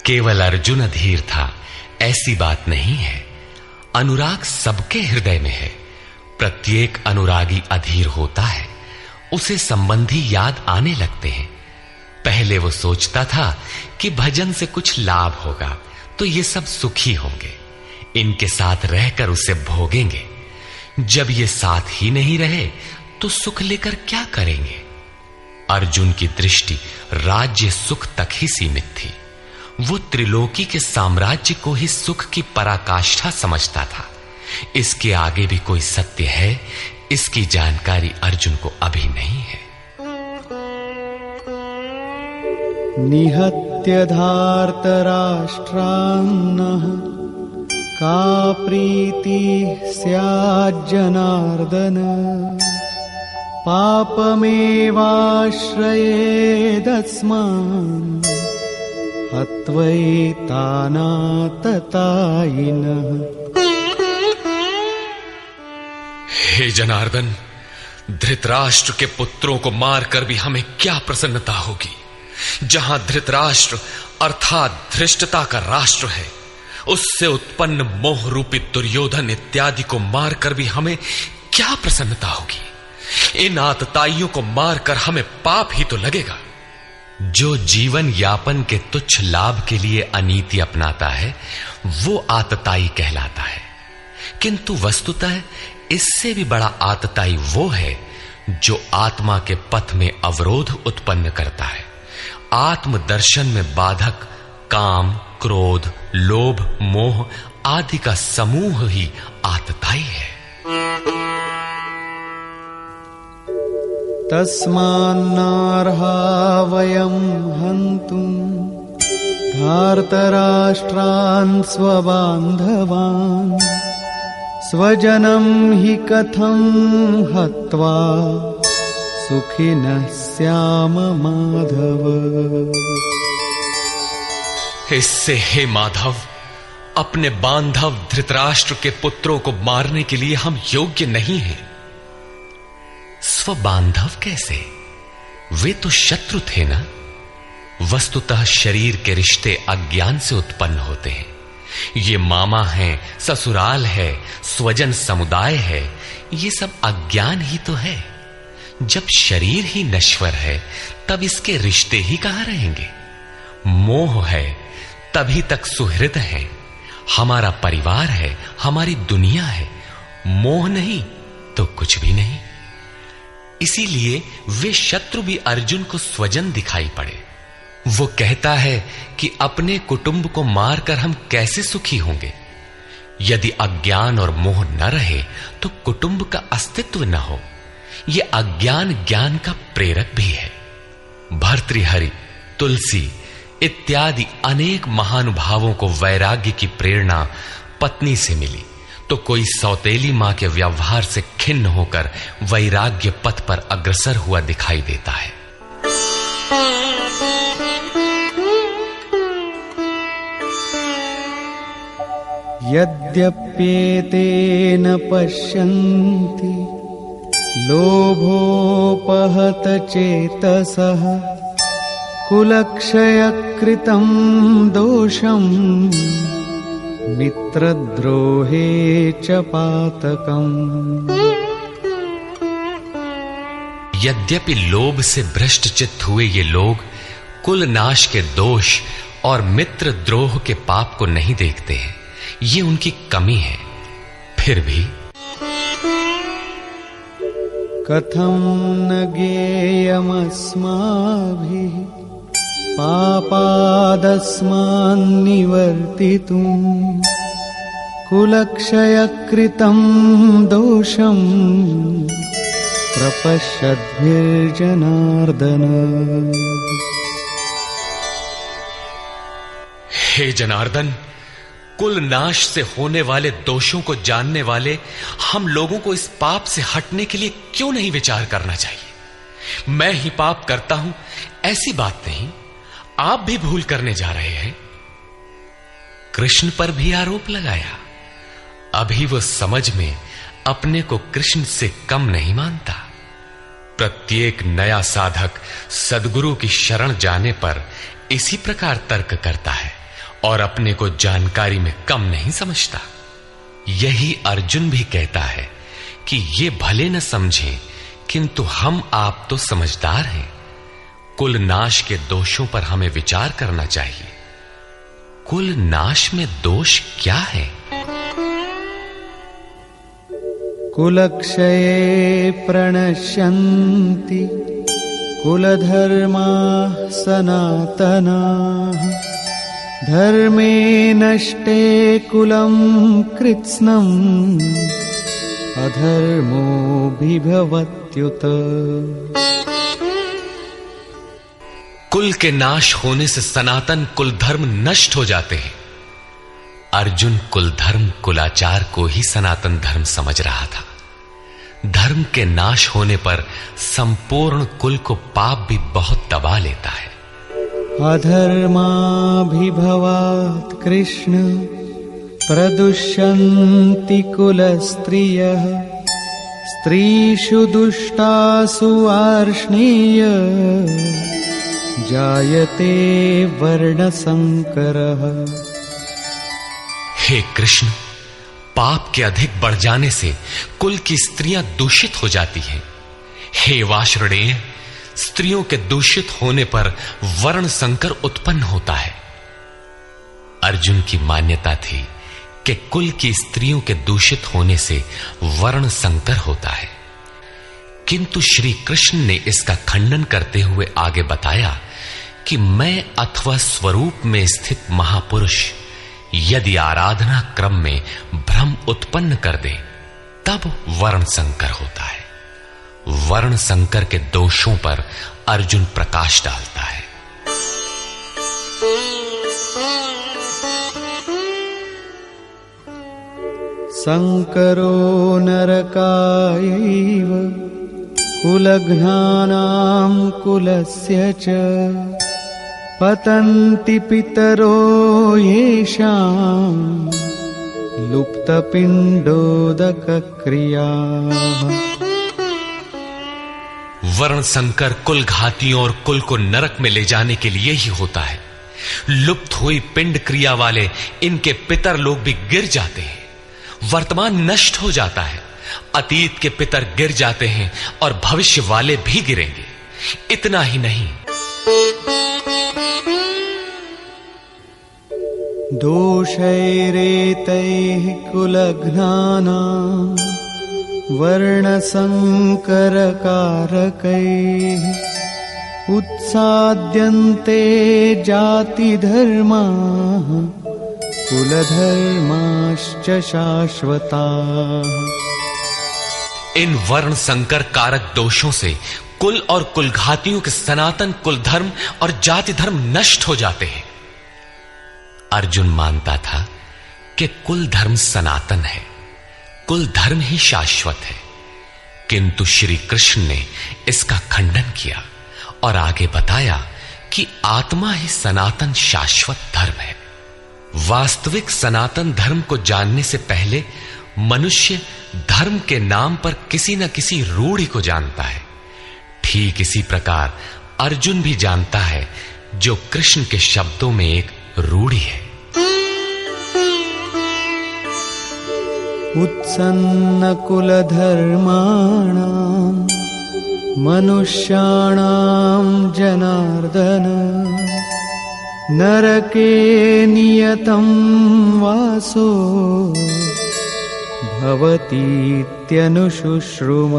केवल अर्जुन अधीर था ऐसी बात नहीं है। अनुराग सबके हृदय में है। प्रत्येक अनुरागी अधीर होता है, उसे संबंधी याद आने लगते हैं। पहले वो सोचता था कि भजन से कुछ लाभ होगा तो ये सब सुखी होंगे, इनके साथ रहकर उसे भोगेंगे। जब ये साथ ही नहीं रहे तो सुख लेकर क्या करेंगे। अर्जुन की दृष्टि राज्य सुख तक ही सीमित थी। वो त्रिलोकी के साम्राज्य को ही सुख की पराकाष्ठा समझता था। इसके आगे भी कोई सत्य है, इसकी जानकारी अर्जुन को अभी नहीं है। निहत्य धार्तराष्ट्रान्नः का प्रीति स्याज्जनार्दन पापमेवाश्रयेदस्मान् हत्वैतानाततायिनः। हे जनार्दन, धृतराष्ट्र के पुत्रों को मारकर भी हमें क्या प्रसन्नता होगी। जहां धृतराष्ट्र अर्थात धृष्टता का राष्ट्र है, उससे उत्पन्न मोह रूपी दुर्योधन इत्यादि को मारकर भी हमें क्या प्रसन्नता होगी। इन आतताइयों को मारकर हमें पाप ही तो लगेगा। जो जीवन यापन के तुच्छ लाभ के लिए अनीति अपनाता है वो आतताई कहलाता है, किंतु वस्तुतः इससे भी बड़ा आतताई वो है जो आत्मा के पथ में अवरोध उत्पन्न करता है। आत्मदर्शन में बाधक काम, क्रोध, लोभ, मोह आदि का समूह ही आतताई है। तस्मान्नार्हा वयं हन्तुं धार्तराष्ट्रान् स्वबान्धवान् स्वजनं हि कथं हत्वा सुखिनः स्याम माधव। इससे हे माधव, अपने बांधव धृतराष्ट्र के पुत्रों को मारने के लिए हम योग्य नहीं हैं। स्वबांधव कैसे? वे तो शत्रु थे ना। वस्तुतः शरीर के रिश्ते अज्ञान से उत्पन्न होते हैं। ये मामा है, ससुराल है, स्वजन समुदाय है, ये सब अज्ञान ही तो है। जब शरीर ही नश्वर है तब इसके रिश्ते ही कहां रहेंगे। मोह है तभी तक सुहृद है, हमारा परिवार है, हमारी दुनिया है। मोह नहीं तो कुछ भी नहीं। इसीलिए वे शत्रु भी अर्जुन को स्वजन दिखाई पड़े। वो कहता है कि अपने कुटुंब को मारकर हम कैसे सुखी होंगे। यदि अज्ञान और मोह न रहे तो कुटुंब का अस्तित्व न हो। यह अज्ञान ज्ञान का प्रेरक भी है। भर्तृहरि, तुलसी इत्यादि अनेक महानुभावों को वैराग्य की प्रेरणा पत्नी से मिली, तो कोई सौतेली मां के व्यवहार से खिन्न होकर वैराग्य पथ पर अग्रसर हुआ दिखाई देता है। यद्यप्येतेन पश्यन्ति लोभोपहत चेतसः कुलक्षयकृतं दोषं मित्रद्रोहे च पातकम्। यद्यपि लोभ से भ्रष्ट चित्त हुए ये लोग कुल नाश के दोष और मित्र द्रोह के पाप को नहीं देखते हैं, ये उनकी कमी है। फिर भी कथं न ज्ञेयमस्माभिः पापादस्मान्निवर्तितुं कुलक्षयकृतं दोषं प्रपश्यद्भिर्जनार्दन। हे जनार्दन, कुल नाश से होने वाले दोषों को जानने वाले हम लोगों को इस पाप से हटने के लिए क्यों नहीं विचार करना चाहिए? मैं ही पाप करता हूं ऐसी बात नहीं, आप भी भूल करने जा रहे हैं। कृष्ण पर भी आरोप लगाया। अभी वो समझ में अपने को कृष्ण से कम नहीं मानता। प्रत्येक नया साधक सद्गुरु की शरण जाने पर इसी प्रकार तर्क करता है और अपने को जानकारी में कम नहीं समझता। यही अर्जुन भी कहता है कि ये भले न समझें, किंतु हम आप तो समझदार हैं। कुल नाश के दोषों पर हमें विचार करना चाहिए। कुल नाश में दोष क्या है? कुलक्षये प्रणश्यन्ति कुलधर्माः सनातनाः धर्मे नष्टे कुलं कृत्स्नम् अधर्मोऽभिभवत्युत। कुल के नाश होने से सनातन कुल धर्म नष्ट हो जाते हैं। अर्जुन कुल धर्म कुलाचार को ही सनातन धर्म समझ रहा था। धर्म के नाश होने पर संपूर्ण कुल को पाप भी बहुत दबा लेता है। अधर्माभिभवात् कृष्ण प्रदुष्यन्ति कुलस्त्रियः स्त्रीषु दुष्टासु वार्ष्णेय जायते वर्णसंकरः। हे कृष्ण, पाप के अधिक बढ़ जाने से कुल की स्त्रियां दूषित हो जाती हैं। हे वार्ष्णेय, स्त्रियों के दूषित होने पर वर्ण संकर उत्पन्न होता है। अर्जुन की मान्यता थी कि कुल की स्त्रियों के दूषित होने से वर्ण संकर होता है, किंतु श्री कृष्ण ने इसका खंडन करते हुए आगे बताया कि मैं अथवा स्वरूप में स्थित महापुरुष यदि आराधना क्रम में भ्रम उत्पन्न कर दे तब वर्ण संकर होता है। वर्ण संकर के दोषों पर अर्जुन प्रकाश डालता है। संकरो नरकायैव कुलघ्नानां कुलस्य च पतन्ति पितरो येषां लुप्तपिण्डोदकक्रियाः। वर्ण संकर कुल घातियों और कुल को नरक में ले जाने के लिए ही होता है। लुप्त हुई पिंड क्रिया वाले इनके पितर लोग भी गिर जाते हैं। वर्तमान नष्ट हो जाता है, अतीत के पितर गिर जाते हैं और भविष्य वाले भी गिरेंगे। इतना ही नहीं, दोषैरेतैः कुलघ्नानां वर्णसंकरकारकैः उत्साद्यन्ते जातिधर्माः कुलधर्माश्च शाश्वताः। इन वर्ण संकर कारक दोषों से कुल और कुलघातियों के सनातन कुल धर्म और जाति धर्म नष्ट हो जाते हैं। अर्जुन मानता था कि कुल धर्म सनातन है, कुल धर्म ही शाश्वत है, किंतु श्री कृष्ण ने इसका खंडन किया और आगे बताया कि आत्मा ही सनातन शाश्वत धर्म है। वास्तविक सनातन धर्म को जानने से पहले मनुष्य धर्म के नाम पर किसी न किसी रूढ़ी को जानता है। ठीक इसी प्रकार अर्जुन भी जानता है, जो कृष्ण के शब्दों में एक रूढ़ी है। उत्सन्न कुलधर्माणां मनुष्याणां जनार्दन नरके नियतं वासो भवतीत्यनुशुश्रुम।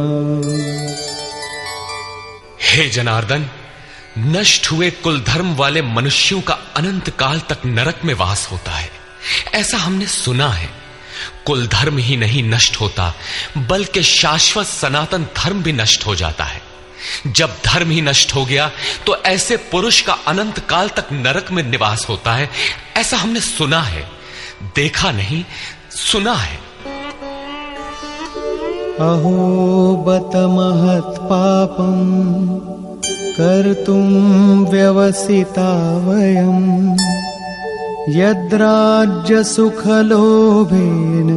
हे जनार्दन, नष्ट हुए कुल धर्म वाले मनुष्यों का अनंत काल तक नरक में वास होता है, ऐसा हमने सुना है। कुल धर्म ही नहीं नष्ट होता, बल्कि शाश्वत सनातन धर्म भी नष्ट हो जाता है। जब धर्म ही नष्ट हो गया तो ऐसे पुरुष का अनंत काल तक नरक में निवास होता है, ऐसा हमने सुना है। देखा नहीं, सुना है। अहो बत महत् पापं कर्तुं व्यवसिता वयं यद्राज्य सुखलोभेन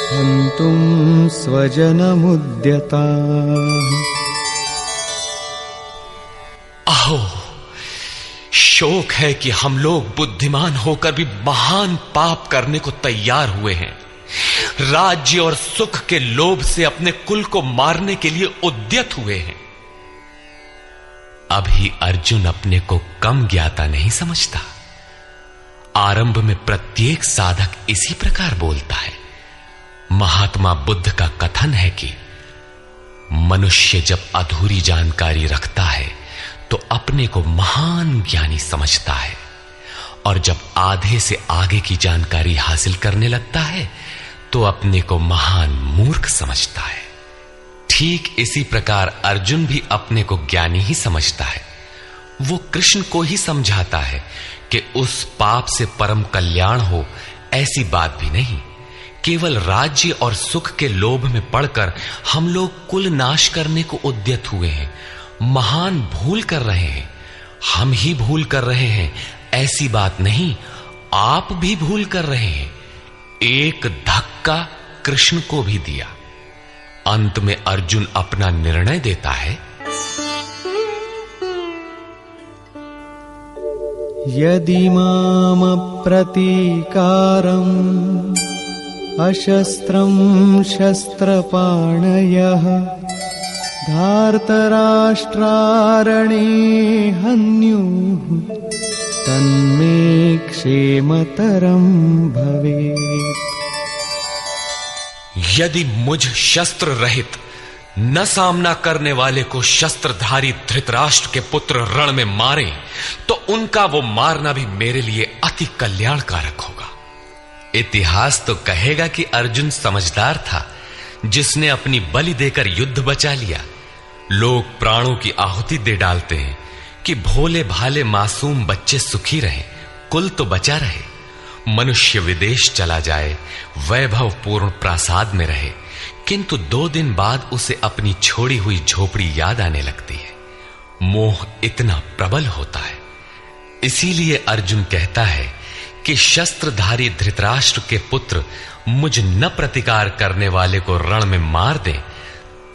हन्तुं स्वजनमुद्यताः। अहो, शोक है कि हम लोग बुद्धिमान होकर भी महान पाप करने को तैयार हुए हैं। राज्य और सुख के लोभ से अपने कुल को मारने के लिए उद्यत हुए हैं। अभी अर्जुन अपने को कम ज्ञाता नहीं समझता। आरंभ में प्रत्येक साधक इसी प्रकार बोलता है। महात्मा बुद्ध का कथन है कि मनुष्य जब अधूरी जानकारी रखता है तो अपने को महान ज्ञानी समझता है, और जब आधे से आगे की जानकारी हासिल करने लगता है तो अपने को महान मूर्ख समझता है। ठीक इसी प्रकार अर्जुन भी अपने को ज्ञानी ही समझता है। वो कृष्ण को ही समझाता है कि उस पाप से परम कल्याण हो, ऐसी बात भी नहीं। केवल राज्य और सुख के लोभ में पड़कर हम लोग कुल नाश करने को उद्यत हुए हैं, महान भूल कर रहे हैं। हम ही भूल कर रहे हैं ऐसी बात नहीं, आप भी भूल कर रहे हैं। एक धक्का कृष्ण को भी दिया। अंत में अर्जुन अपना निर्णय देता है। यदि माम प्रतीकारम् अशस्त्रं शस्त्रपाणयः धार्तराष्ट्रारणे हन्युः तन्मे क्षेमतरं भवेत्। यदि मुझ शस्त्र रहित न सामना करने वाले को शस्त्रधारी धृतराष्ट्र के पुत्र रण में मारे तो उनका वो मारना भी मेरे लिए अति कल्याणकारक होगा। इतिहास तो कहेगा कि अर्जुन समझदार था, जिसने अपनी बलि देकर युद्ध बचा लिया। लोग प्राणों की आहुति दे डालते हैं कि भोले भाले मासूम बच्चे सुखी रहें, कुल तो बचा रहे। मनुष्य विदेश चला जाए, वैभव पूर्ण प्रासाद में रहे, किंतु 2 दिन बाद उसे अपनी छोड़ी हुई झोपड़ी याद आने लगती है। मोह इतना प्रबल होता है। इसीलिए अर्जुन कहता है कि शस्त्रधारी धृतराष्ट्र के पुत्र मुझ न प्रतिकार करने वाले को रण में मार दें,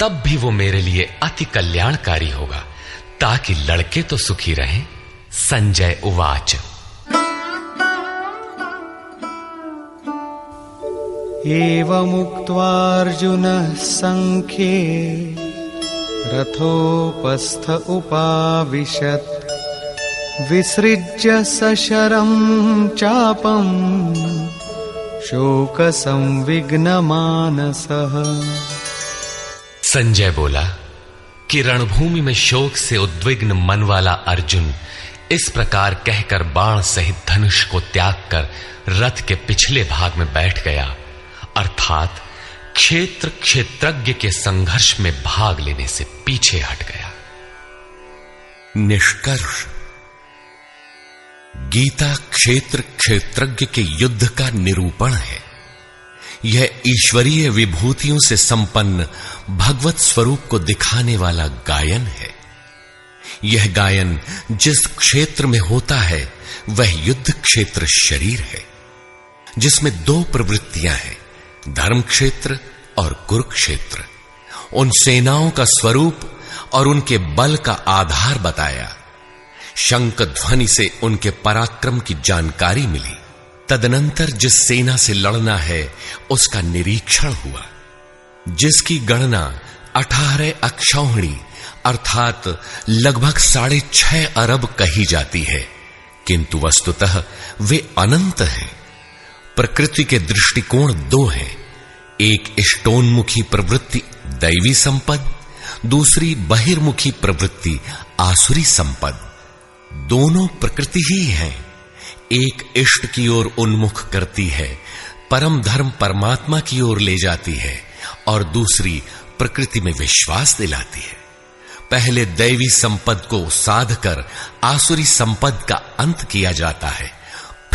तब भी वो मेरे लिए अति कल्याणकारी होगा, ताकि लड़के तो सुखी रहें। संजय उवाच। एवमुक्त्वार्जुनः संख्ये रथोपस्थ उपाविशत् विसृज्य सशरं चापं शोकसंविघ्नमानसः। संजय बोला कि रणभूमि में शोक से उद्विग्न मन वाला अर्जुन इस प्रकार कहकर बाण सहित धनुष को त्याग कर रथ के पिछले भाग में बैठ गया, अर्थात क्षेत्र क्षेत्रज्ञ के संघर्ष में भाग लेने से पीछे हट गया। निष्कर्ष, गीता क्षेत्र क्षेत्रज्ञ के युद्ध का निरूपण है। यह ईश्वरीय विभूतियों से संपन्न भगवत स्वरूप को दिखाने वाला गायन है। यह गायन जिस क्षेत्र में होता है वह युद्ध क्षेत्र शरीर है, जिसमें 2 प्रवृत्तियां हैं, धर्म क्षेत्र और कुरुक्षेत्र। उन सेनाओं का स्वरूप और उनके बल का आधार बताया। शंख ध्वनि से उनके पराक्रम की जानकारी मिली। तदनंतर जिस सेना से लड़ना है उसका निरीक्षण हुआ, जिसकी गणना 18 अक्षौहिणी अर्थात लगभग 6.5 अरब कही जाती है, किंतु वस्तुतः वे अनंत हैं। प्रकृति के दृष्टिकोण 2 हैं, एक इष्टोन्मुखी प्रवृत्ति दैवी संपद, दूसरी बहिर्मुखी प्रवृत्ति आसुरी संपद। दोनों प्रकृति ही हैं। एक इष्ट की ओर उन्मुख करती है, परम धर्म परमात्मा की ओर ले जाती है, और दूसरी प्रकृति में विश्वास दिलाती है। पहले दैवी संपद को साध कर आसुरी संपद का अंत किया जाता है,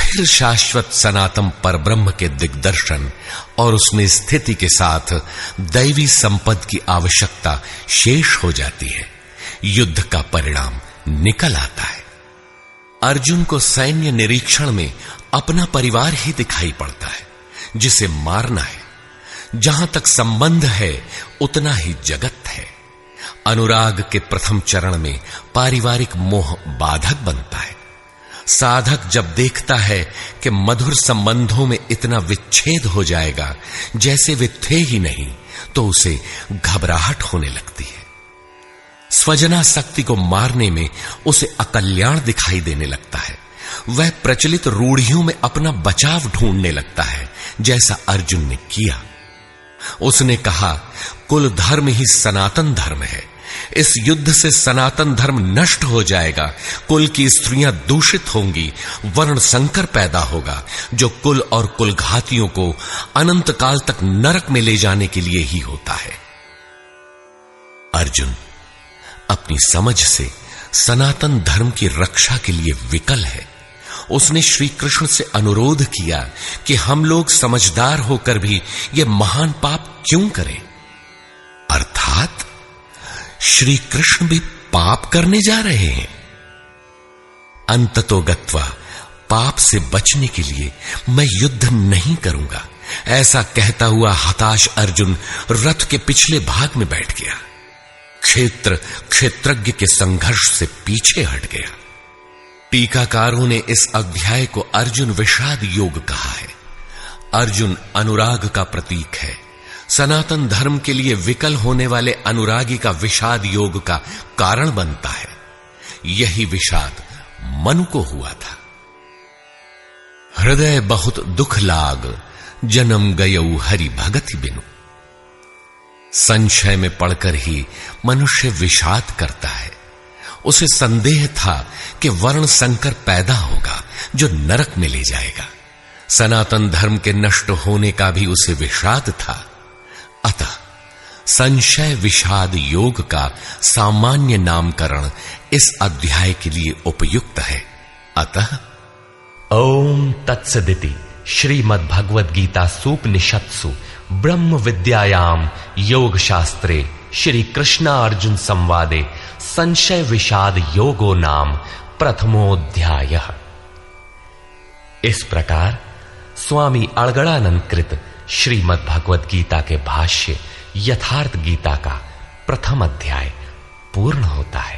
फिर शाश्वत सनातन परब्रह्म के दिग्दर्शन और उसमें स्थिति के साथ दैवी संपद की आवश्यकता शेष हो जाती है। युद्ध का परिणाम निकल आता है। अर्जुन को सैन्य निरीक्षण में अपना परिवार ही दिखाई पड़ता है, जिसे मारना है। जहां तक संबंध है उतना ही जगत है। अनुराग के प्रथम चरण में पारिवारिक मोह बाधक बनता है। साधक जब देखता है कि मधुर संबंधों में इतना विच्छेद हो जाएगा जैसे वे थे ही नहीं, तो उसे घबराहट होने लगती है। स्वजनासक्ति को मारने में उसे अकल्याण दिखाई देने लगता है। वह प्रचलित रूढ़ियों में अपना बचाव ढूंढने लगता है, जैसा अर्जुन ने किया। उसने कहा, कुल धर्म ही सनातन धर्म है। इस युद्ध से सनातन धर्म नष्ट हो जाएगा। कुल की स्त्रियां दूषित होंगी। वर्ण संकर पैदा होगा, जो कुल और कुलघातियों को अनंत काल तक नरक में ले जाने के लिए ही होता है। अर्जुन अपनी समझ से सनातन धर्म की रक्षा के लिए विकल है। उसने श्री कृष्ण से अनुरोध किया कि हम लोग समझदार होकर भी यह महान पाप क्यों करें। अर्थात श्री कृष्ण भी पाप करने जा रहे हैं। अंततोगत्वा पाप से बचने के लिए मैं युद्ध नहीं करूंगा, ऐसा कहता हुआ हताश अर्जुन रथ के पिछले भाग में बैठ गया। क्षेत्रज्ञ के संघर्ष से पीछे हट गया। टीकाकारों ने इस अध्याय को अर्जुन विषाद योग कहा है। अर्जुन अनुराग का प्रतीक है। सनातन धर्म के लिए विकल होने वाले अनुरागी का विषाद योग का कारण बनता है। यही विषाद मनु को हुआ था। हृदय बहुत दुख लाग, जन्म गयऊ हरि भगति बिनु। संशय में पड़कर ही मनुष्य विषाद करता है। उसे संदेह था कि वर्ण संकर पैदा होगा जो नरक में ले जाएगा। सनातन धर्म के नष्ट होने का भी उसे विषाद था। अतः संशय विषाद योग का सामान्य नामकरण इस अध्याय के लिए उपयुक्त है। अतः ओम तत्सदिति श्रीमद् भगवद गीता सूपनिषत्सु ब्रह्म विद्यायाम योग शास्त्रे श्री कृष्णार्जुन संवादे संशय विषाद योगो नाम प्रथमोऽध्यायः। इस प्रकार स्वामी अड़गड़ानंद कृत श्रीमद् भगवद गीता के भाष्य यथार्थ गीता का प्रथम अध्याय पूर्ण होता है।